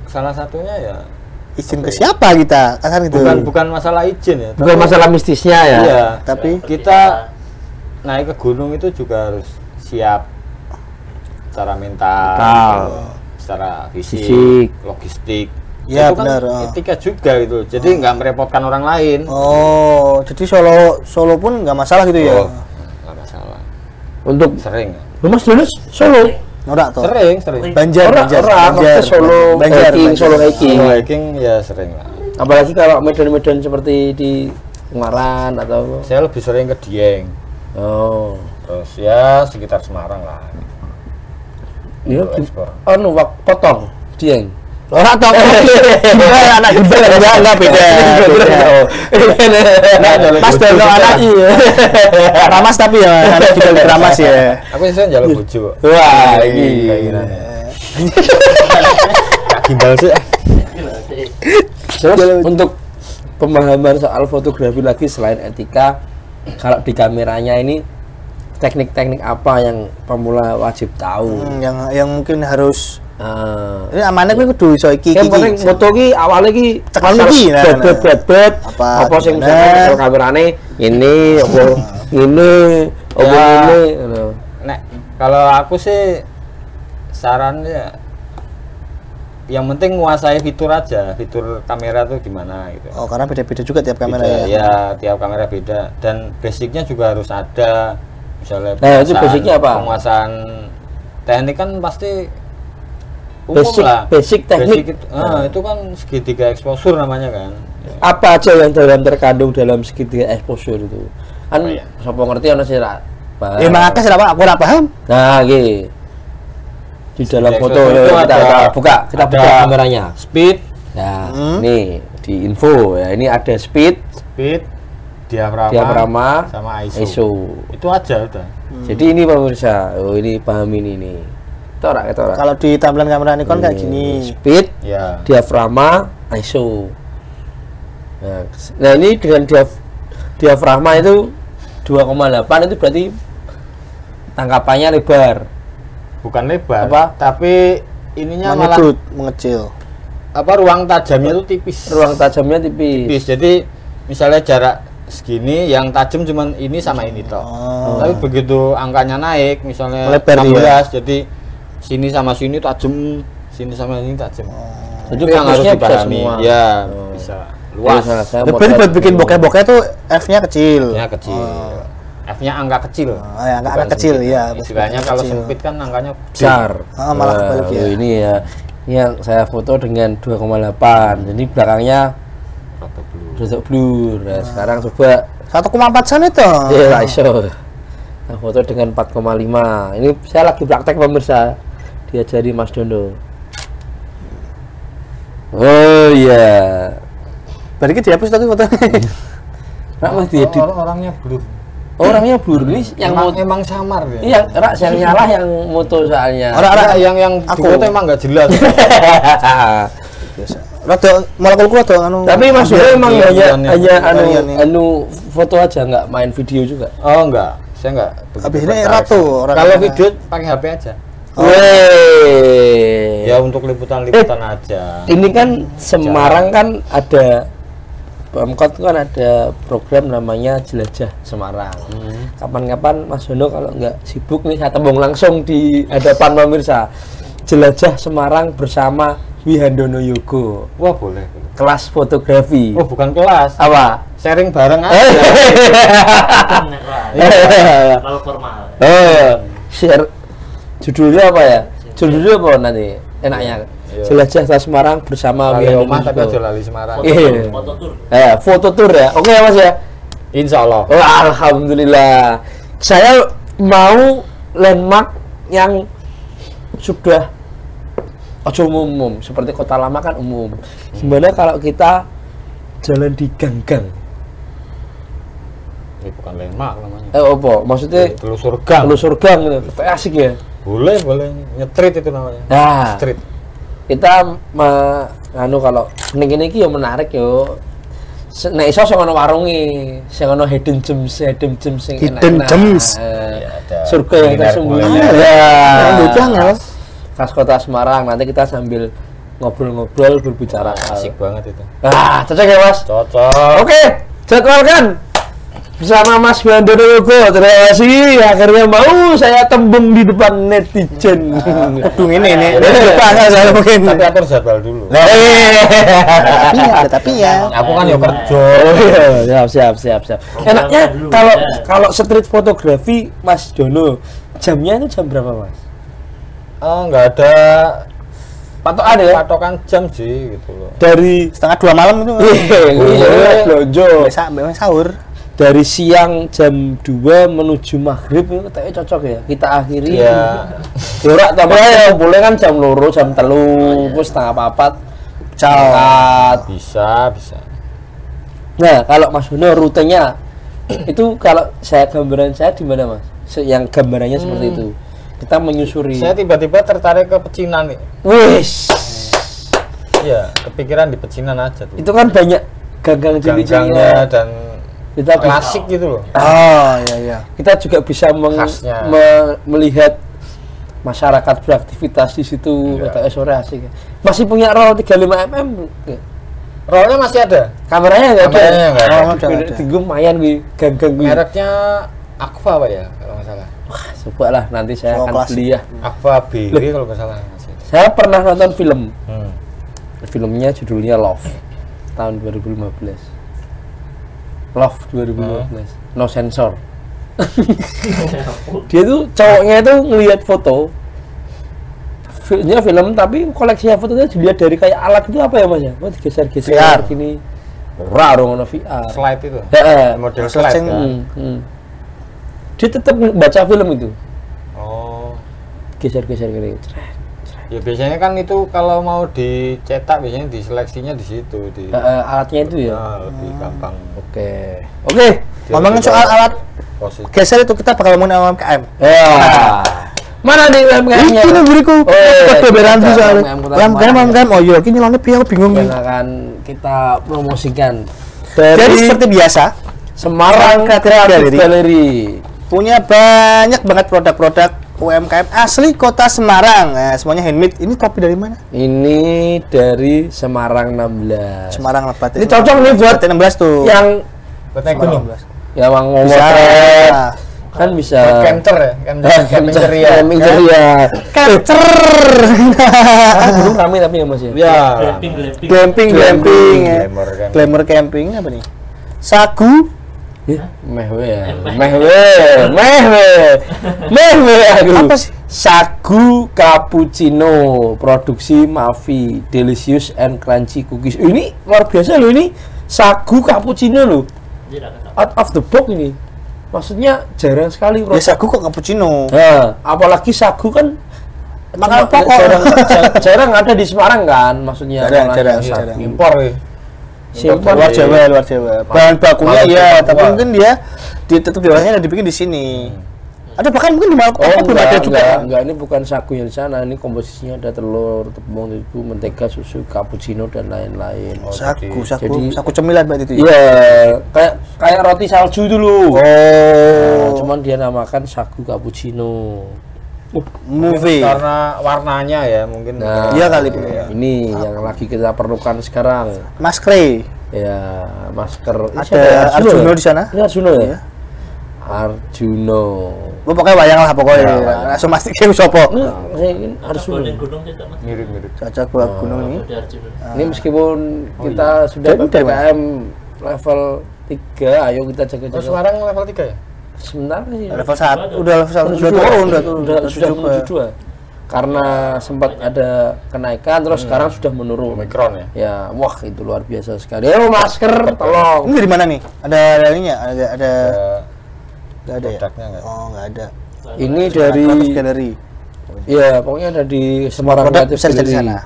salah satunya ya Izin ke siapa kita? Kan gitu. bukan masalah izin ya. Bukan masalah mistisnya ya. Iya, Tapi kita naik ke gunung itu juga harus siap secara mental, secara fisik, Fisik. logistik. Ya, itu kan benar, etika juga gitu. Jadi nggak merepotkan orang lain. oh, jadi Solo pun nggak masalah gitu ya? Oh, nggak masalah. Untuk Sering. lu Mas Jonas Solo. Norak tuh. Sering. Banjar, Maksudnya Solo hiking, Solo hiking. Kalau hiking ya sering lah. Apalagi kalau medan-medan seperti di Ungaran atau Saya lebih sering ke Dieng. oh. Terus ya sekitar Semarang lah. Iya, Untuk ekspor. anu potong Dieng. Norak tuh. Anak gembel enggak beda. Mas Dono anak iya. Ramas tapi ya anak gembel Ramas ya. Aku sih jalur bojo. Wah, ini. Kak gimbal sih. Terus untuk pemahaman soal fotografi lagi selain etika, kalau di kameranya ini teknik-teknik apa yang pemula wajib tahu? Yang mungkin harus Ah. ini amannya gue kudu iso iki Yang penting foto ki awalnya ki Tekan iki, nah, bet Apa, apa sing gimana? misalkan kamerane ini apa ini apa Ya. ini ngono. Nek kalau aku sih sarannya yang penting menguasai fitur aja, fitur kamera tuh gimana gitu. Oh, karena beda-beda juga tiap kamera Beda, ya. ya tiap kamera beda dan basicnya juga harus ada, misalnya Itu basicnya apa? penguasaan teknik kan pasti umum lah. Basic teknik. Itu kan segitiga exposure namanya kan. Apa aja yang terkandung dalam segitiga exposure itu? Kan Oh, iya. sapa ngerti ana sing ra paham. Ya makanya kenapa aku ora paham? Nah, iki. Di dalam Segitiga foto exposure itu kita ada- buka ada kameranya. Speed, Nah, ini di info ya, ini ada speed, diafragma, sama ISO. Itu aja udah. Jadi ini pemirsa, oh ini pahamin ini. Torak. Kalau di tampilan kamera Nikon kayak gini. Speed, Ya. diafragma, ISO. Nah ini dengan diafragma itu 2,8 itu berarti tangkapannya lebar. Bukan lebar, Apa? tapi ininya malah Menyudut, mengecil. ruang tajamnya tuh tipis. Ruang tajamnya tipis. Jadi misalnya jarak segini yang tajam cuman ini sama ini toh. Oh. Tapi begitu angkanya naik misalnya Melebar 16 jadi sini sama sini tajam, sini sama ini tajam. Jadi Itu yang harus fokusnya bisa dipahami. semua. Ya, Oh. bisa Jadi luas. saya Ya, mau berarti buat tahu bikin dulu. bokeh-bokeh tuh F-nya kecil. F-nya kecil. F-nya angka kecil. ya, angka Bukan kecil, sempit. ya. Istilahnya Angka kalau kecil. sempit kan angkanya besar. Malah kebalik ya. Ini ya. Ini yang saya foto dengan 2,8. Jadi belakangnya Rada blue. rodok blur. Nah, sekarang coba 1,4 sen itu. ya ISO. Nah, foto dengan 4,5. Ini saya lagi praktek pemirsa. Diajari Mas Dondo. Oh iya. Berarti dihapus tadi fotonya. Rak Mas diedit. Orangnya blur. Orangnya blur ini yang Emang, moto. emang samar ya. Iya, Rak yang nyalah yang moto soalnya. Orang-orang yang aku. di foto emang nggak jelas. rada molekulku rada anu. Tapi Mas Dondo emang Iya, hanya iya, anu foto aja nggak main video juga. Oh enggak, saya enggak. Habis ini tertarik. ratu orang. Kalau video pakai HP aja. Weh. Ya untuk liputan-liputan aja. Ini kan Semarang kan ada Pemkot kan ada program namanya Jelajah Semarang. Kapan-kapan Mas Dono kalau nggak sibuk nih saya tembung langsung di hadapan pemirsa. Jelajah Semarang bersama Wihandono Yogo. Wah boleh. boleh. Kelas fotografi. Oh bukan kelas. Apa? Sharing bareng aja. Kalau formal. Share judulnya apa ya? Judulnya apa nanti? Enaknya. Iya. Jelajah Semarang bersama Kali Wihandono omah tapi Yogo. aja lali Semarang. Foto Iya. tour, foto tour. Foto tour ya. Oke ya Mas ya. Insya Allah. Oh, alhamdulillah. Saya mau landmark yang sudah umum, seperti Kota Lama kan umum. Gimana kalau kita jalan di gang-gang? Ini bukan landmark namanya. Apa? Maksudnya Telusur gang. telusur gang gitu. Kayak asik ya. Boleh, boleh. Nyetrit itu namanya. Nah, Street. kita anu kalau ning kene iki yo menarik yo. Nek iso sing ana warunge, sing ana hidden gems sing Hidden enak-enak. gems. Surga yang tersembunyi. Ya. Khas kota Semarang. Nanti kita sambil ngobrol-ngobrol berbicara. Asik banget itu. Ah, cocok ya, Mas? Cocok. Oke, jadwalkan bersama Mas Bandono Yogo. Terima kasih akhirnya mau saya tembung di depan netizen. Kedung ini saya mungkin. Tapi atur jadwal dulu. Tapi ya. Aku kan ya kerja. Oh iya, siap. Enaknya kalau street fotografi Mas Dono, jamnya itu jam berapa, Mas? Oh, nggak ada Patokan ya? patokan jam sih gitu loh. Dari 1:30 malam itu. iya, blonjo. Memang sahur. Dari siang jam 2 menuju maghrib itu kayaknya cocok ya. Kita akhiri. Iya. Ora tapi ya boleh kan jam 2, jam 3, terus setengah 4. Berangkat. Bisa. Nah, kalau Mas Dono rutenya itu kalau gambaran saya di mana, Mas? Yang gambarannya seperti itu. Kita menyusuri. Saya tiba-tiba tertarik ke pecinan nih. Wis. Iya, kepikiran di pecinan aja tuh. Itu kan banyak ganggang Ganggangnya cilik-ciliknya. dan Kita klasik gitu loh. Oh, iya. kita juga bisa Khasnya. melihat masyarakat beraktivitas di situ. Iya. Kata sore asik. Masih punya roll 35 mm. Rollnya masih ada. Kameranya nggak ada. Kameranya nggak ada. Oh, ada. Tinggu lumayan wi ganggang wi. Mereknya Aqua apa ya kalau nggak salah? Wah, coba lah nanti saya Oh, akan klasik. beli ya. Aqua Berry kalau nggak salah masih. Saya pernah nonton film. Hmm. Filmnya judulnya Love tahun 2015. Love 2015. No sensor. Dia tuh cowoknya itu ngelihat foto. Filmnya film tapi koleksinya fotonya dilihat dari kayak alat itu apa ya, Mas ya? Oh, digeser-geser VR. gini. Ora dong ono VR. Slide itu. Heeh. Model Slide slide yang- kan. Dia tetap baca film itu. Oh. Geser-geser gini. Ya biasanya kan itu kalau mau dicetak biasanya diseleksinya di situ di Alatnya itu ya. lebih gampang. Oke. Ngomongin soal alat Posisi. geser itu kita bakal ngomongin UMKM. Ya. Mana nih UMKM-nya? Ini beriku. Kode berantu soalnya. UMKM. Oh iya, ini nyelonnya piye aku bingung Yang nih. akan kita promosikan Jadi dari seperti biasa, Semarang Creative Gallery. punya banyak banget produk-produk UMKM asli kota Semarang. Nah, semuanya handmade. Ini topi dari mana? Ini dari Semarang 16. Semarang Lebat. Ini cocok nih buat 16 tuh. yang Buat naik gunung. yang mau Bisa. motret kan bisa. Buat camper ya, camping ceria. Camping ceria. Capture. Gunung rame tapi ya Mas ya. Ya. Glamping. Glamour kan. Glamour camping apa nih? Sagu. Meh aku. Apa sih? Sagu cappuccino produksi Mavi Delicious and Crunchy Cookies. Ini luar biasa loh ini. Sagu cappuccino loh. Out of the box ini. Maksudnya jarang sekali Ya sagu kok cappuccino. Nah, apalagi sagu kan Makanan cuma- pokok. jarang ada di Semarang kan maksudnya. Jarang, apalagi jarang, sagu. jarang. Impor ya. Simpel. Luar Jawa. Bahan bakunya Maluku, iya, Papua. tapi mungkin dia tetap diolahnya dibikin di sini. Ada bahkan mungkin di Maluku belum ada juga. enggak, ini bukan sagu yang di sana, ini komposisinya ada telur, tepung terigu, mentega, susu, cappuccino dan lain-lain. Sagu cemilan berarti itu. Iya, kayak roti salju dulu. Oh, Cuman dia namakan sagu cappuccino. movie. Karena warnanya ya mungkin. Nah, Iya kali Bu. ini yang lagi kita perlukan sekarang. Maskre. Ya, masker. Ini Ada siapa ya? Arjuno ya? di sana. Ini Arjuno ya? Iya. Arjuno. Pokoknya wayang lah pokoknya. Ya. Langsung pasti game sopo. Ini Arjuno. Mirip-mirip. Cocok buat gunung ini. Ini meskipun kita sudah Dari mana? PPKM level 3, ayo kita Oh, jaga-jaga. Semarang level 3 ya? Sebentar sih. Level 1, udah level 1 Sudah udah turun, sudah menuju 2. Karena sempat ada kenaikan terus sekarang sudah menurun. Omikron ya? Ya, wah itu luar biasa sekali. Ayo masker tolong. Ini dari mana nih? Ada ininya? Ada nggak ada ya? Produknya nggak? Oh, nggak ada. Ini dari Creative Gallery. ya pokoknya ada di Semarang Produk Creative bisa dicari di Gallery. sana.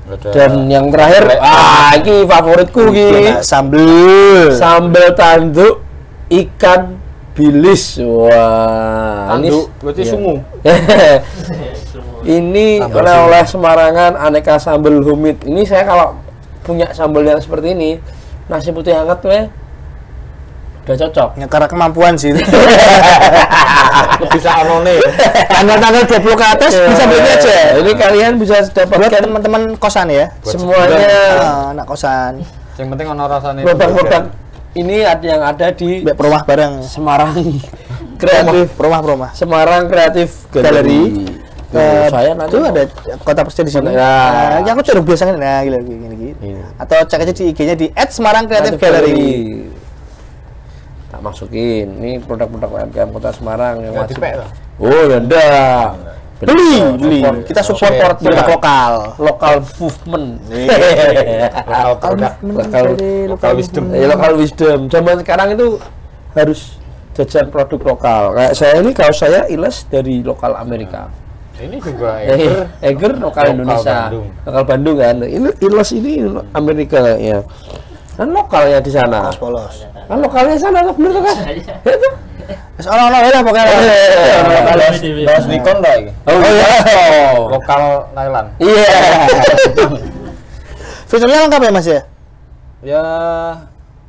Ada Dan yang terakhir, ini favoritku Nah, sambal tanduk ikan bilis. Wah, tanduk, berarti iya. sungu. Ini oleh-oleh Semarangan aneka sambal humid. Ini saya kalau punya sambal yang seperti ini, nasi putih hangat tuh udah cocok. Ya karena kemampuan sih. Bisa anone. Tanggal-tanggal 20 ke atas bisa beli aja. Ini kalian bisa Buat dapatkan teman-teman kosan ya. semuanya Anak kosan. Yang penting ono rasane. produk-produk ini yang ada di Mbak perumah bareng. Semarang Kreatif Perumah. Semarang Kreatif Galeri. Saya nanti Itu ada kota persen di sini. Nah. Nah, aku curug biasanya nah gini. Atau cek aja di IG-nya di @Semarang Creative Gallery. Tak masukin. Ini produk-produk UMKM Kota Semarang yang Nggak wajib. dipek loh. Oh, ya enggak. Beli. Kita support produk lokal. Lokal movement. Lokal produk. Lokal wisdom. Lokal wisdom. Zaman sekarang itu harus jajan produk lokal. Kayak saya ini kaos saya Iles dari lokal Amerika. Ini juga Eger lokal Indonesia. Bandung. Lokal Bandung kan. Ini Iles ini Amerika ya. Kan lokalnya di sana. Polos. Kan lokalnya sana bener tuh kan? Itu. Wis ono ya pokoknya. Bahas Nikon dah iki. Oh iya. Lokal Thailand. Iya. Fiturnya lengkap ya Mas ya? Ya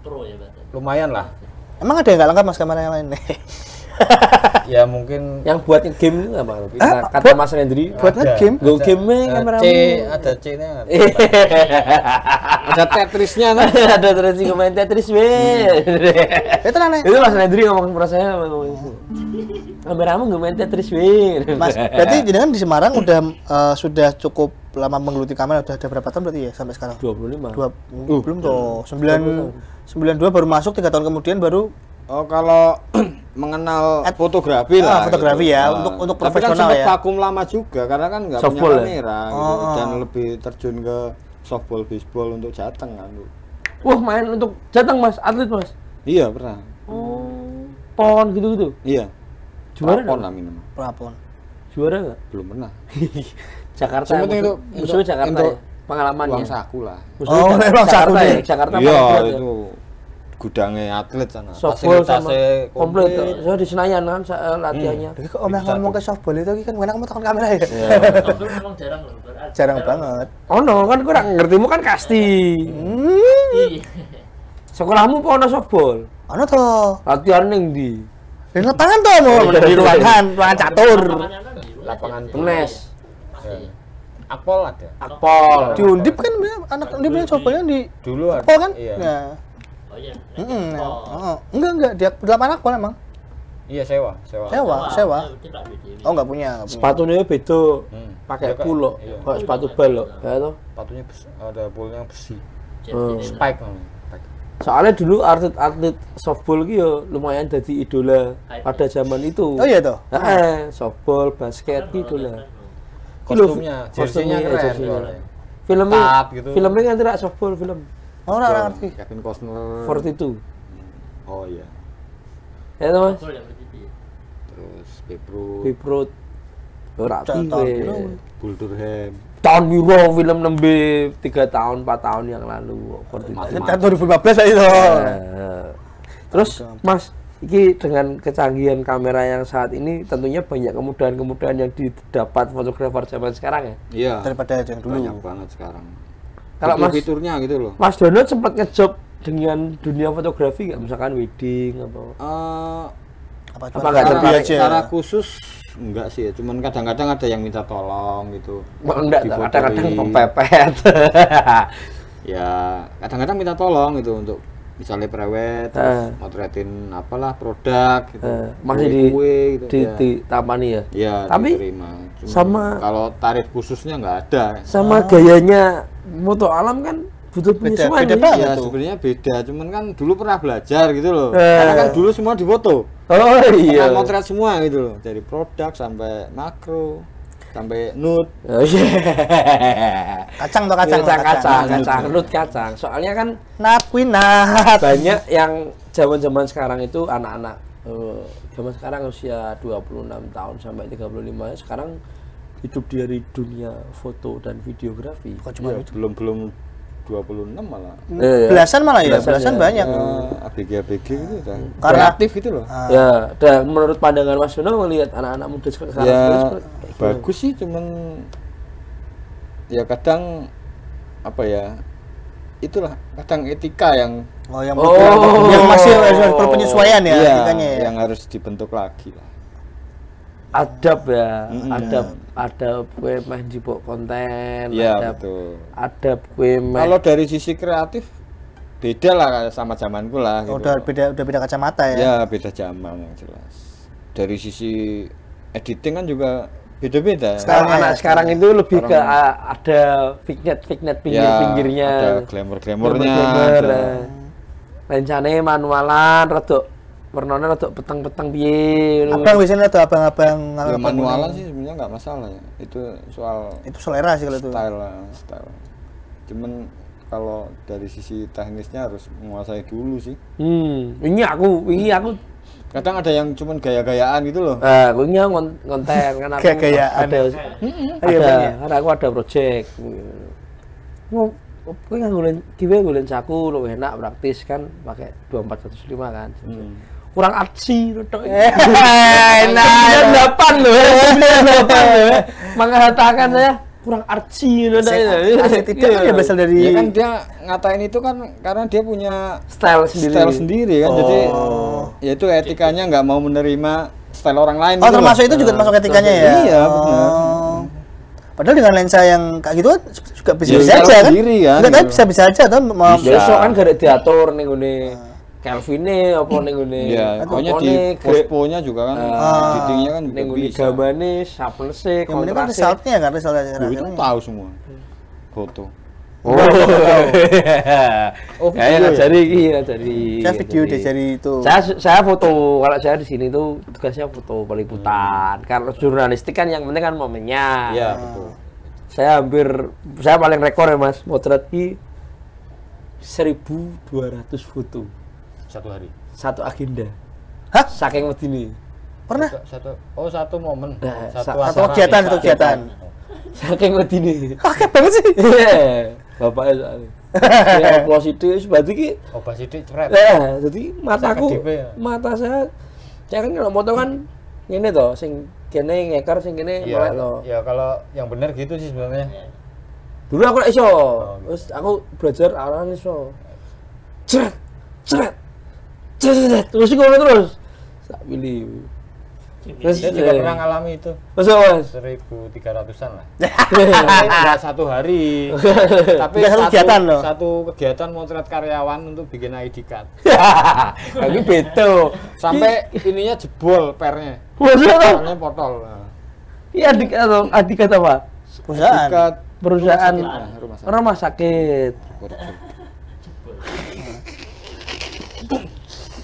Pro ya berarti. lumayan lah. Emang ada yang nggak lengkap Mas kamera yang lain? Ya mungkin Yang buat game itu apa? Kata Mas Rendri. Buat nge-game? Go game-nya kamera. ada C-nya. Ada Tetrisnya nah. Ada terus komen Tetris weh. Itu aneh. Itu Mas Rendri ngomong ke saya ngomong itu. Kameramu nggak main Tetris weh. Mas, berarti jenengan di Semarang udah sudah cukup lama menggeluti kamera, udah ada berapa tahun berarti ya sampai sekarang? 25. Belum toh. 92 baru masuk, 3 tahun kemudian baru Oh kalau mengenal fotografi lah. fotografi gitu. ya, Nah, untuk tapi profesional kan ya. sempat vakum lama juga karena kan nggak punya Softball ya? kamera gitu. Oh. Dan lebih terjun ke softball, baseball untuk Jateng kan. Wah main untuk Jateng Mas, atlet Mas. Iya pernah. Oh, pon gitu-gitu. Iya. Juara Prapon nggak? lah minum. Prapon. Juara nggak? Belum pernah. Jakarta. Yang penting itu musuhnya Jakarta untuk ya. Pengalamannya. Uang saku lah. Musuhnya Oh, emang Jakarta saku ya. nih. Jakarta Iya paling berat ya. itu gudangnya atlet sana. Softball sama Fasilitasnya komplit. Saya di Senayan kan latihannya. Jadi kok omong ngomong ke softball itu kan enak kamu takon kamera ya? Softball memang jarang loh. berarti. Jarang banget. Oh no, kan kurang ngertimu kan casting. Iya. Sekolahmu apa ono softball? Ono toh. Latihan ning ndi? Di lapangan toh mau di ruangan catur. Lapangannya kan di luar Lapangan aja. Tenis. Pasti. Akpol ada. Akpol. Di Undip kan anak Undip yang softballnya di Dulu ada. Akpol kan? Iya. Ya. Oh iya. Oh. Enggak dia 8 Akpol emang. Iya sewa. Sewa. Dia nggak beda. Oh enggak punya. Sepatunya beda. Pakai Iya, Kak. pulo. Iya. Kayak sepatu bal loh. Ya toh. Sepatunya ada poolnya besi. Spike. Spike namanya. Spike. Soalnya dulu atlet softball gitu ya lumayan jadi idola pada zaman itu. Oh iya toh. Softball, basket gitu lah. Kostumnya, jersinya keren soalnya. Filmnya, Ketat gitu. filmnya kan tidak softball film. Oh ora ngerti. Kevin Costner. 42. Oh iya. Ya toh Mas. Gol yang begitu. Terus Beirut, Biprut. Ora Tahun piwe. piro? Bull Durham. Tahun biru film nembe 3 tahun 4 tahun yang lalu. 42. Tahun 2015 lah itu. Terus Mas, iki dengan kecanggihan kamera yang saat ini tentunya banyak kemudahan-kemudahan yang didapat fotografer zaman sekarang ya. Iya. Daripada yang dulu. Banyak banget sekarang. Kalau Mas Fiturnya gitu loh. Mas Dono sempat ngejob dengan dunia fotografi nggak, misalkan wedding apa? Apa Apa nggak hobi tertarik aja? Secara khusus enggak sih ya, cuman kadang-kadang ada yang minta tolong gitu. Enggak, Difotoin. kadang-kadang kepepet. Ya, kadang-kadang minta tolong gitu untuk misalnya prewed, terus motretin apalah produk gitu. Masih Kue-kue gitu. di Tampani ya. Ya, Tapi diterima. Cuman sama- kalau tarif khususnya nggak ada. Sama gayanya moto alam kan butuh penyesuaian. beda ya. banget. Ya tuh. sebenarnya beda, cuman kan dulu pernah belajar gitu loh. Karena kan dulu semua difoto. Oh iya. Kan motret semua gitu loh, dari produk sampai makro, sampai nude. Oh iya. Kacang toh kacang. Kacang, nut kacang. Soalnya kan Nat kuwi nat. banyak yang zaman-zaman sekarang itu anak-anak zaman sekarang usia 26 tahun sampai 35 ya, sekarang hidup dari dunia foto dan videografi. Kok cuma Iya, itu? belum 26 malah. Belasan malah ya, belasan ya. banyak. ABG gitu kan. Karena- Kreatif gitu loh. Ya, dan menurut pandangan Mas Dono melihat anak-anak muda sekarang Ya, itu bagus sih, cuman ya kadang apa ya, itulah kadang etika yang yang masih harus perlu penyesuaian ya, iya, etikanya ya. yang harus dibentuk lagi lah. Adab ya, adab kue meh njipuk konten, Iya, betul. adab kue meh. Kalau dari sisi kreatif beda lah kayak sama zamanku lah gitu. Udah beda kacamata ya. Ya beda zaman yang jelas. Dari sisi editing kan juga beda-beda. Kalau Stylenya anak ya, sekarang itu lebih ke ada vignet pinggir-pinggirnya, ada glamour-glamournya. glamour, ada. rencane manualan, rodok warnanya rodok peteng-peteng piye. Abang biasanya ada abang-abang Ya manualan sih sebenarnya nggak masalah ya. Itu soal itu selera sih kalau itu. style lah, style. Cuman kalau dari sisi teknisnya harus menguasai dulu sih. Ini aku Kadang ada yang cuman gaya-gayaan gitu loh. aku ngonten kan aku Gaya-gayaan. ada Iya, Bang, ya? karena aku ada project. Kowe nganggo golek saku lu enak praktis kan pakai 24105 kan. Kurang artsy tok. Enak 98 loh. 98 loh. Mengatakan saya kurang artsy loh. Itu kan ya berasal dari Ya kan dia ngatain itu kan karena dia punya style sendiri kan. Jadi ya itu etikanya nggak mau menerima style orang lain. Oh, gitu loh. termasuk itu juga termasuk etikanya ya. Iya, benar. Padahal dengan lensa yang kayak gitu kan juga bisa Ya, aja kan. sendiri kan, Enggak, tapi gitu. bisa aja atau mau Bisa. Besok kan gak ada diatur nih gini Kelvin apa nih gini. Iya, pokoknya di posponya juga kan editingnya kan juga nih gini bisa. gambarnya sharpness-nya, yang penting kan kontrasnya. resultnya kan resultnya. Loh, itu tahu semua. Foto. Oh, video ya? Jadi Saya video deh jadi itu. saya foto. Kalau saya di sini tuh tugasnya foto peliputan. Kalau jurnalistik kan yang penting kan momennya. Iya, betul. Saya paling rekor ya Mas, motret ki 1.200 foto Satu hari. satu agenda. Hah? Saking medine. Pernah? Satu momen. Nah, Satu acara. kegiatan. Saking medine. Kaget banget sih. Iya, bapaknya soalnya. Ya positif berarti ki. Obat sidik ceret. Jadi mataku, Sakit ya? mata saya kan kalau moto kan ini toh, sing kene ngeker, sing kene melek toh. Ya kalau yang benar gitu sih sebenarnya. Dulu aku nggak iso, terus aku belajar arahan iso. Cret, cret, cret, terus ngono terus. Tak pilih. Terus Saya juga pernah ngalami itu. Masa Mas? 1.300-an lah. Enggak satu hari. Tapi Nggak satu kegiatan loh. Satu kegiatan motret karyawan untuk bikin ID card. Lagi beto. Sampai ininya jebol pernya. Masa? Pernya potol. Nah. Iya adik kata apa? Perusahaan. Dekat Perusahaan rumah sakit. rumah sakit.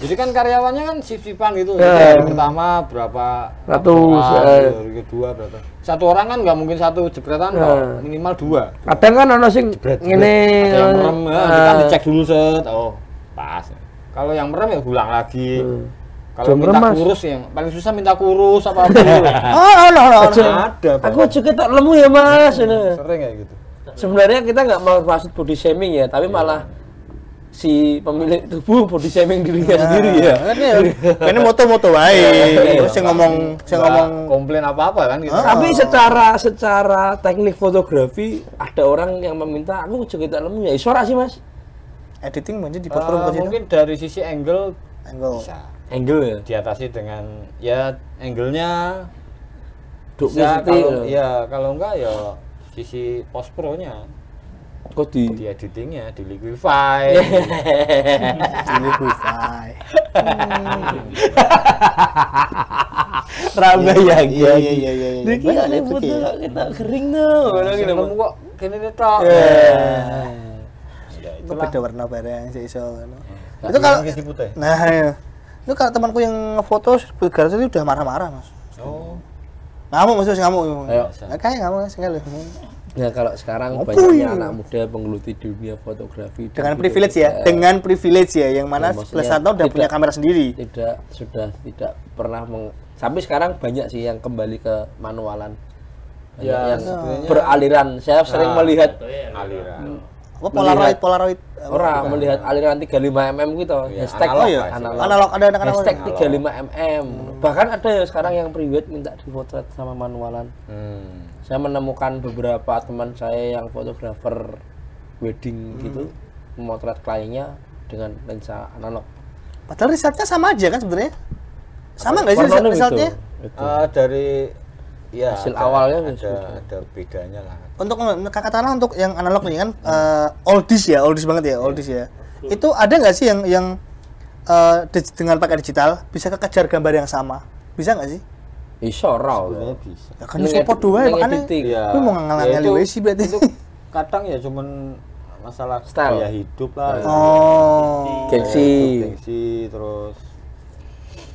Jadi kan karyawannya kan shift-shiftan gitu. Ya. Hari pertama berapa? Ratus, Hari kedua berapa? Satu orang kan nggak mungkin satu jebretan Ya. kok, minimal 2. Kadang kan ono sing ngene. Ada yang merem, kita dicek dulu set. Oh, pas. Kalau yang merem ya ulang lagi. Kalau Jam minta merem, Mas. kurus yang paling susah minta kurus apa apa. Oh. Ada, Pak. Aku juga tak lemu ya Mas. Ini. Sering kayak gitu. Sebenarnya kita nggak mau maksud body shaming ya, tapi malah si pemilik tubuh body shaming dirinya sendiri ya. Ini moto-moto baik. Terus yang ngomong Nggak komplain apa-apa kan gitu. Tapi secara teknik fotografi ada orang yang meminta aku juga tak lemu ya. Isora sih Mas. editing mungkin di platform ke situ. Mungkin dari sisi angle Angle. bisa Angle ya. diatasi dengan ya angle-nya Duk bisa. mesti, Kalau ya. kalau enggak ya sisi post pro-nya, Kok di di editingnya, di liquify. Ini wifi. Rambah ya Iya. Diki Banyak ada itu, foto Ki. kita kering tuh. Sing nemu kok kene tok. Itu beda warna bareng sih iso. Itu Itu kalau isi putih. nah iya. Itu kalau temanku yang ngefoto Garut itu udah marah-marah, Mas. Oh. Ngamuk maksudnya ngamuk. Ayo. Nah, kayak ngamuk sekali. Ya kalau sekarang Apa banyaknya ini? anak muda menggeluti dunia fotografi Dengan dan privilege video ya, juga. dengan privilege ya, yang mana Ya, maksudnya belasan tahun udah tidak- punya kamera sendiri. sudah tidak pernah sampai sekarang banyak sih yang kembali ke manualan. Banyak Ya, yang sebenarnya- beraliran. Saya sering melihat Aliran. Polaroid. Orang melihat aliran 35 mm gitu. Iya, Hashtag analog ya, lah, Analog ada Hashtag analog. 35 mm. Bahkan ada ya sekarang yang private minta dipotret sama manualan. Saya menemukan beberapa teman saya yang fotografer wedding gitu memotret kliennya dengan lensa analog. Padahal risetnya sama aja kan sebenarnya. Sama nggak sih Warnanya risetnya? itu. Dari ya Hasil ada- awalnya ada bedanya lah. Untuk katakanlah untuk yang analog nih kan oldies banget ya, oldies ya. Itu ada nggak sih yang dengan pakai digital bisa kekejar gambar yang sama? Bisa nggak sih? Iso raw. Sebenarnya bisa. Ya kan support dua makanya. Iya. Gue mau ngalami Ya, sih berarti. itu kadang ya cuman masalah Style. gaya hidup lah. Oh. Gengsi. Gengsi, terus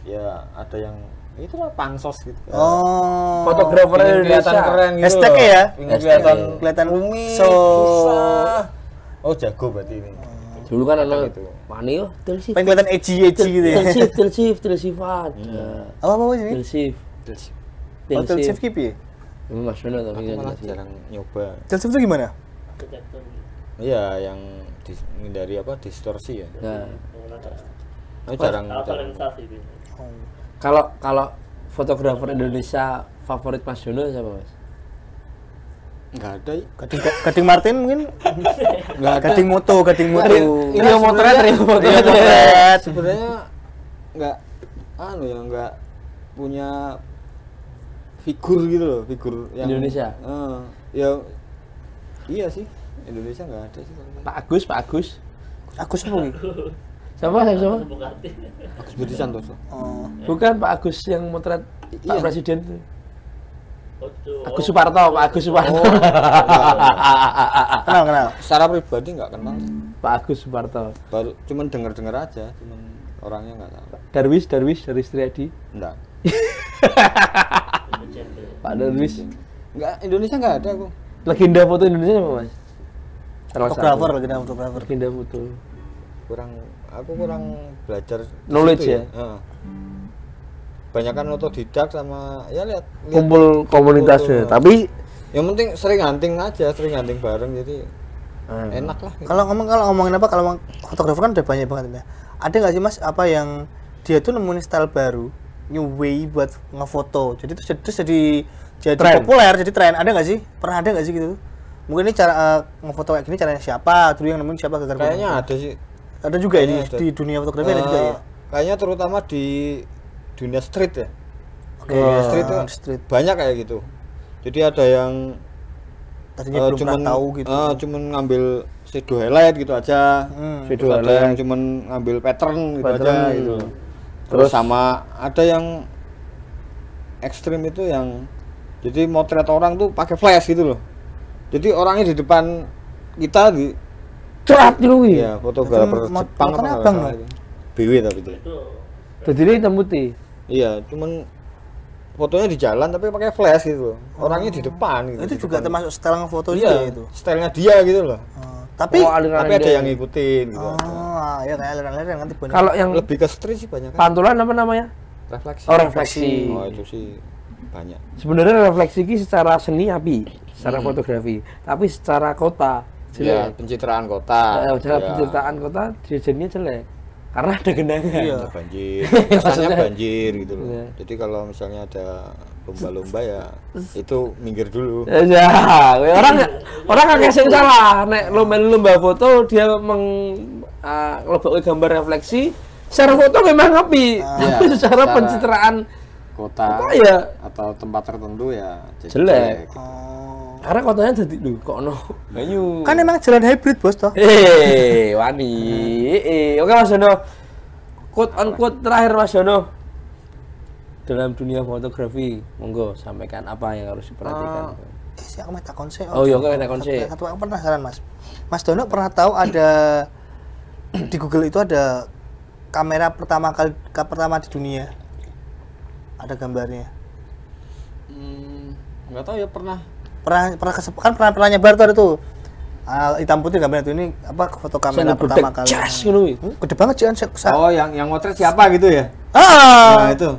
ya ada yang itu lah pansos gitu. Oh. Fotografer Ingin Indonesia. kelihatan keren gitu. Hashtagnya loh. ya? Ingin kelihatan Kelihatan rumit, so susah. Oh, jago berarti ini. Dulu kan ada Gitu. Manio, Tilsif. pengen kelihatan edgy gitu ya. Tilsifat. Apa ini? Tilsif. Hotel Chief Keep ya? Ini Mas Dono tapi Aku kan malah Tilsif. jarang nyoba. Hotel Chief itu gimana? Detektor Iya, yang dari apa distorsi ya. Nah, Aku jarang. atau jarang. lensa sih gitu. kalau fotografer Indonesia favorit Mas Dono siapa Mas? Enggak ada. Gading Martin mungkin? Enggak ada. Gading moto. Ini yang motret ya, Iya, motret. potret. Sebenarnya enggak enggak punya figur gitu loh, figur yang Indonesia? Ya iya sih, Indonesia enggak ada sih kalau Pak Agus. Agus apa nih? Siapa? Bukati. Agus Budi Santoso. Oh. Bukan Pak Agus yang motret Pak Iya. Presiden tuh. Foto. Agus Suparto, Pak Agus Suparto. Kenal. Secara pribadi enggak kenal. Pak Agus Suparto. Baru cuman dengar-dengar aja, cuman orangnya enggak tahu. Darwis Triadi. Enggak. Pak Darwis. Enggak, Indonesia enggak ada aku. Legenda foto Indonesia apa Mas? Salah satu. Fotografer lagi nama fotografer. Legenda foto. Aku kurang belajar di Knowledge situ ya? Heeh. Banyakan otodidak sama ya lihat Kumpul komunitasnya. foto. Tapi Yang penting sering hunting bareng jadi enak lah. Gitu. Kalau ngomongin apa? Kalau fotografer kan udah banyak banget ya. Ada nggak sih Mas apa yang dia tuh nemuin style baru, new way buat ngefoto. Jadi terus jadi Tren. populer, jadi tren. Ada nggak sih? Pernah ada nggak sih gitu? Mungkin ini cara ngefoto kayak gini caranya siapa? Dulu yang nemuin siapa? Kayaknya ada sih. Ada juga ini Kayaknya ada. di dunia fotografi ada juga ya. Kayaknya terutama di dunia street ya. Oke, Street tuh street. banyak kayak gitu. Jadi ada yang Tadinya belum pernah tahu gitu. cuman ngambil shadow highlight gitu aja. Hmm. Terus ada yang cuman ngambil pattern gitu aja gitu. Terus sama ada yang ekstrim itu yang jadi motret orang tuh pakai flash gitu loh. Jadi orangnya di depan kita di cerat dulu ya fotografer Itu Jepang apa motornya nggak abang salah dong? itu. BW tapi itu. Itu Jadi ini hitam putih. Iya, cuman fotonya di jalan tapi pakai flash gitu. Orangnya di depan gitu. Itu di juga depan. termasuk style ngefoto Iya, juga itu. stylenya dia gitu loh. Tapi Tapi ada yang ngikutin gitu. ya kayak aliran-aliran nanti banyak. Kalau yang Lebih ke street sih banyak kan. pantulan apa namanya? Refleksi. Oh, refleksi. Oh, itu sih banyak. Sebenarnya refleksi ini secara seni api, secara fotografi, tapi secara kota Ya, jelek. pencitraan kota. Cara Ya, penceritaan kota jadinya jelek karena ada genangan. Iya. ada banjir. Kesannya Maksudnya- banjir gitu loh. Iya. Jadi kalau misalnya ada lomba-lomba ya itu minggir dulu. Ya, orang kakek sing salah. Nek lomba foto dia ngelobok gambar refleksi, secara foto memang api, Iya, tapi secara secara- pencitraan Kota apa ya atau tempat tertentu ya jadi jelek. Oh. Karena kotanya jadi kok no banyu. Kan emang jalan hybrid bos toh. Wani. Oke Mas Dono. Quote on quote terakhir Mas Dono. Dalam dunia fotografi, monggo sampaikan apa yang harus diperhatikan. Si aku mau takon sih. Oh, iya, aku takon sih. Satu aku penasaran Mas. Mas Dono pernah tahu ada di Google itu ada kamera pertama di dunia. Ada gambarnya. nggak tahu ya pernah. Pernah nyebar tuh ada tuh. Hitam putih gambarnya tuh ini apa foto kamera Saya pertama budek, kali. jas, ngono kuwi. Gede banget sih Oh, yang motret siapa gitu ya? Nah, Ah. itu.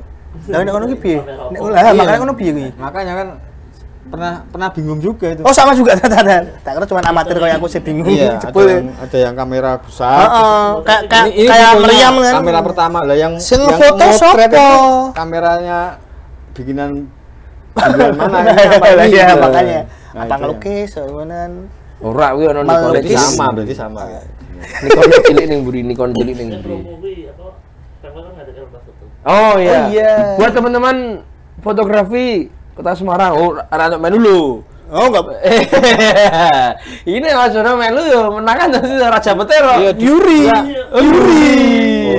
Lah nek ngono ki piye? Nek lah makanya ngono piye kuwi? Makanya kan pernah bingung juga itu. Oh sama juga ternyata. Tak kira cuma amatir kayak aku sih bingung. Iya, Jebul. ada yang kamera besar. Heeh, kayak Ini kayak fotonya meriam kan. Kamera pertama lah yang Sing yang ngefoto motret siapa? itu kameranya bikinan bulan mana ini apa ini? Iya, gitu. makanya. Nah, Apa itu ngelukis kemudian Ora kuwi ono Mal- Nikon berarti Lukis. sama, berarti sama. Nikon cilik ning mburi, Nikon cilik ning Kan mburi. promo kuwi apa? Pemkot kan ada kamera foto. Oh iya. Oh, iya. Buat teman-teman fotografi Kota Semarang, oh anak main dulu. oh enggak Ini Mas Jono melu yo menangan tadi Raja Petero. Iya, Yuri. Oh, Yuri.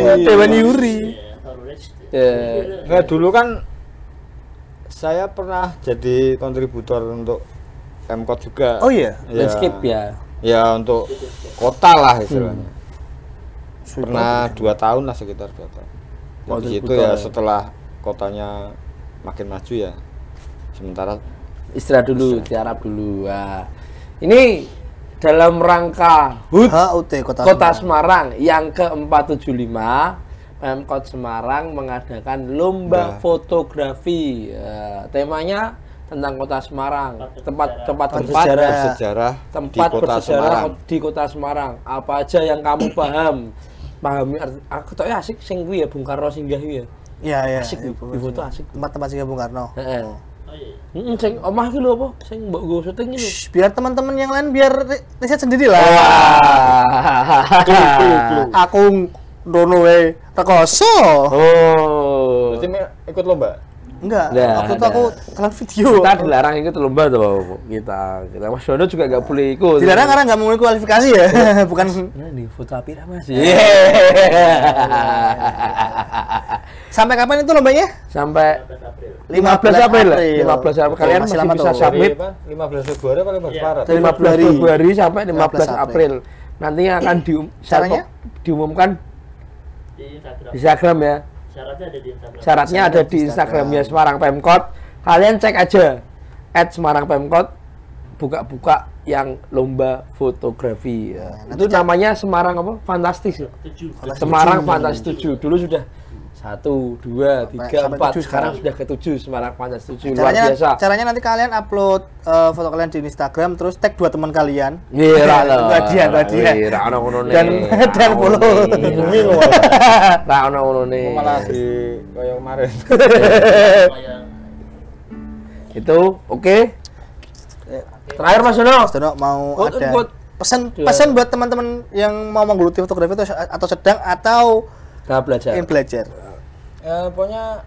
Oh. Dewan Yuri. Iya, Taurus. Ya. Nah, dulu kan saya pernah jadi kontributor untuk Pemkot juga. Oh iya. Landscape ya. Ya untuk kota lah istilahnya. Pernah 2 tahun lah, sekitar 2 tahun. Oh, Di situ kontributor ya ya. setelah kotanya makin maju ya. Sementara Istirahat dulu, tiarap dulu. Nah, ini dalam rangka HUT HUT Kota Semarang yang ke-475, Pemkot Semarang mengadakan lomba Nah. fotografi. Temanya tentang Kota Semarang, tempat Tempat bersejarah, sejarah tempat di Kota bersejarah Semarang. di Kota Semarang. Apa aja yang kamu pahami aku tau ya asik sing kuwi ya Bung Karno singgah kuwi ya. Iya iya. Asik di foto asik. Tempat-tempat sih Bung Karno. Heeh. Oh iya. Sing omah ki lho apa? Sing mbok go syuting iki lho. Shh, biar teman-teman yang lain biar riset sendiri lah. Aku dono wae rekoso. Oh. Berarti ikut lomba. Enggak, Nah, waktu itu nah. aku telan video. Kita dilarang ikut lomba tuh kita. Mas Dono juga nggak boleh ikut. Dilarang karena nggak memenuhi kualifikasi ya, bukan. Nah, di foto api Mas. Sampai kapan itu lombanya? Sampai 15 April. 15 April. Kalian Masih masih lama bisa tuh. submit 15 Februari apa 15 Iya. Maret? Dari 15 Februari sampai 15 15 April. Nantinya akan Caranya? diumumkan Di Instagram. di Instagram ya. Syaratnya ada di Instagram. Syaratnya ada di Instagramnya Semarang Pemkot. Kalian cek aja @Semarang Pemkot, buka-buka yang lomba fotografi. Ya. Itu namanya Semarang apa? Fantastis. Ya? 7. Semarang Fantastis 7. Dulu sudah 1, 2, 3, sampai 4. 7 Sekarang sekarang. sudah ke 7 Semarang Fantastis 7. Luar biasa. Caranya nanti kalian upload foto kalian di Instagram, terus tag 2 teman kalian. Iya, Nggak dia. Ra ono ngono Dan follow. Ra ono ngono ne. Malah di kayak kemarin. Yang Itu oke. Terakhir Mas Dono. Mas Dono mau Oh, ada buat- pesan buat teman-teman yang mau menggeluti fotografi atau sedang atau Nah, belajar. ingin belajar. Pokoknya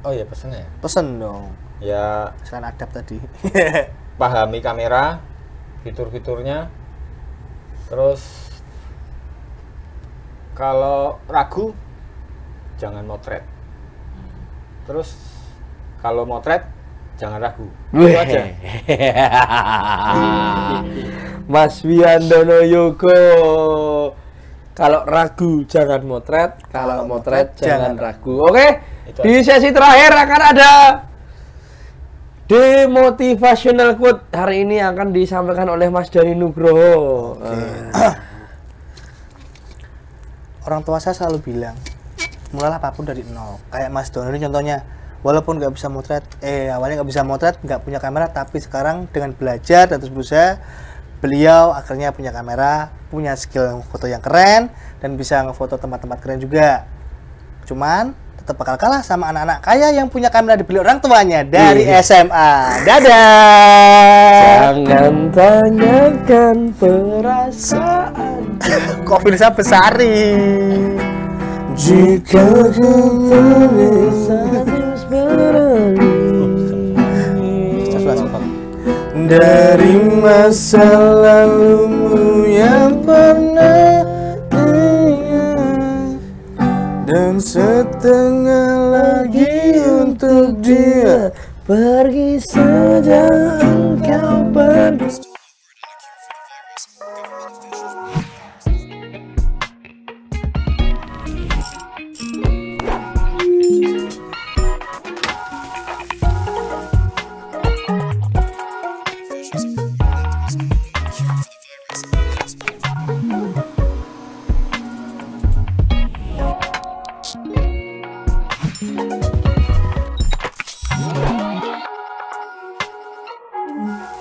oh ya pesennya. Pesen dong. Ya Selain adab tadi. pahami kamera, fitur-fiturnya. Terus kalau ragu jangan motret. Terus kalau motret jangan ragu. Itu aja. Mas Wiandono Yogo. Kalau ragu jangan motret, kalau motret jangan ragu. Oke. Itu Di sesi terakhir akan ada demotivational quote. Hari ini akan disampaikan oleh Mas Dani Nugroho. Orang tua saya selalu bilang, mulailah apapun dari nol. Kayak Mas Dono ini contohnya, walaupun nggak bisa motret, awalnya nggak bisa motret, nggak punya kamera, tapi sekarang dengan belajar dan terus berusaha, beliau akhirnya punya kamera, punya skill foto yang keren, dan bisa ngefoto tempat-tempat keren juga. Cuman tetap bakal kalah sama anak-anak kaya yang punya kamera dibeli orang tuanya dari SMA. Dadah. Jangan tanyakan perasaan. Kofilsa Besari. Jika kita bisa terus Dari masa lalumu yang pernah ingat, dan setengah lagi untuk dia pergi saja engkau pergi. Bye.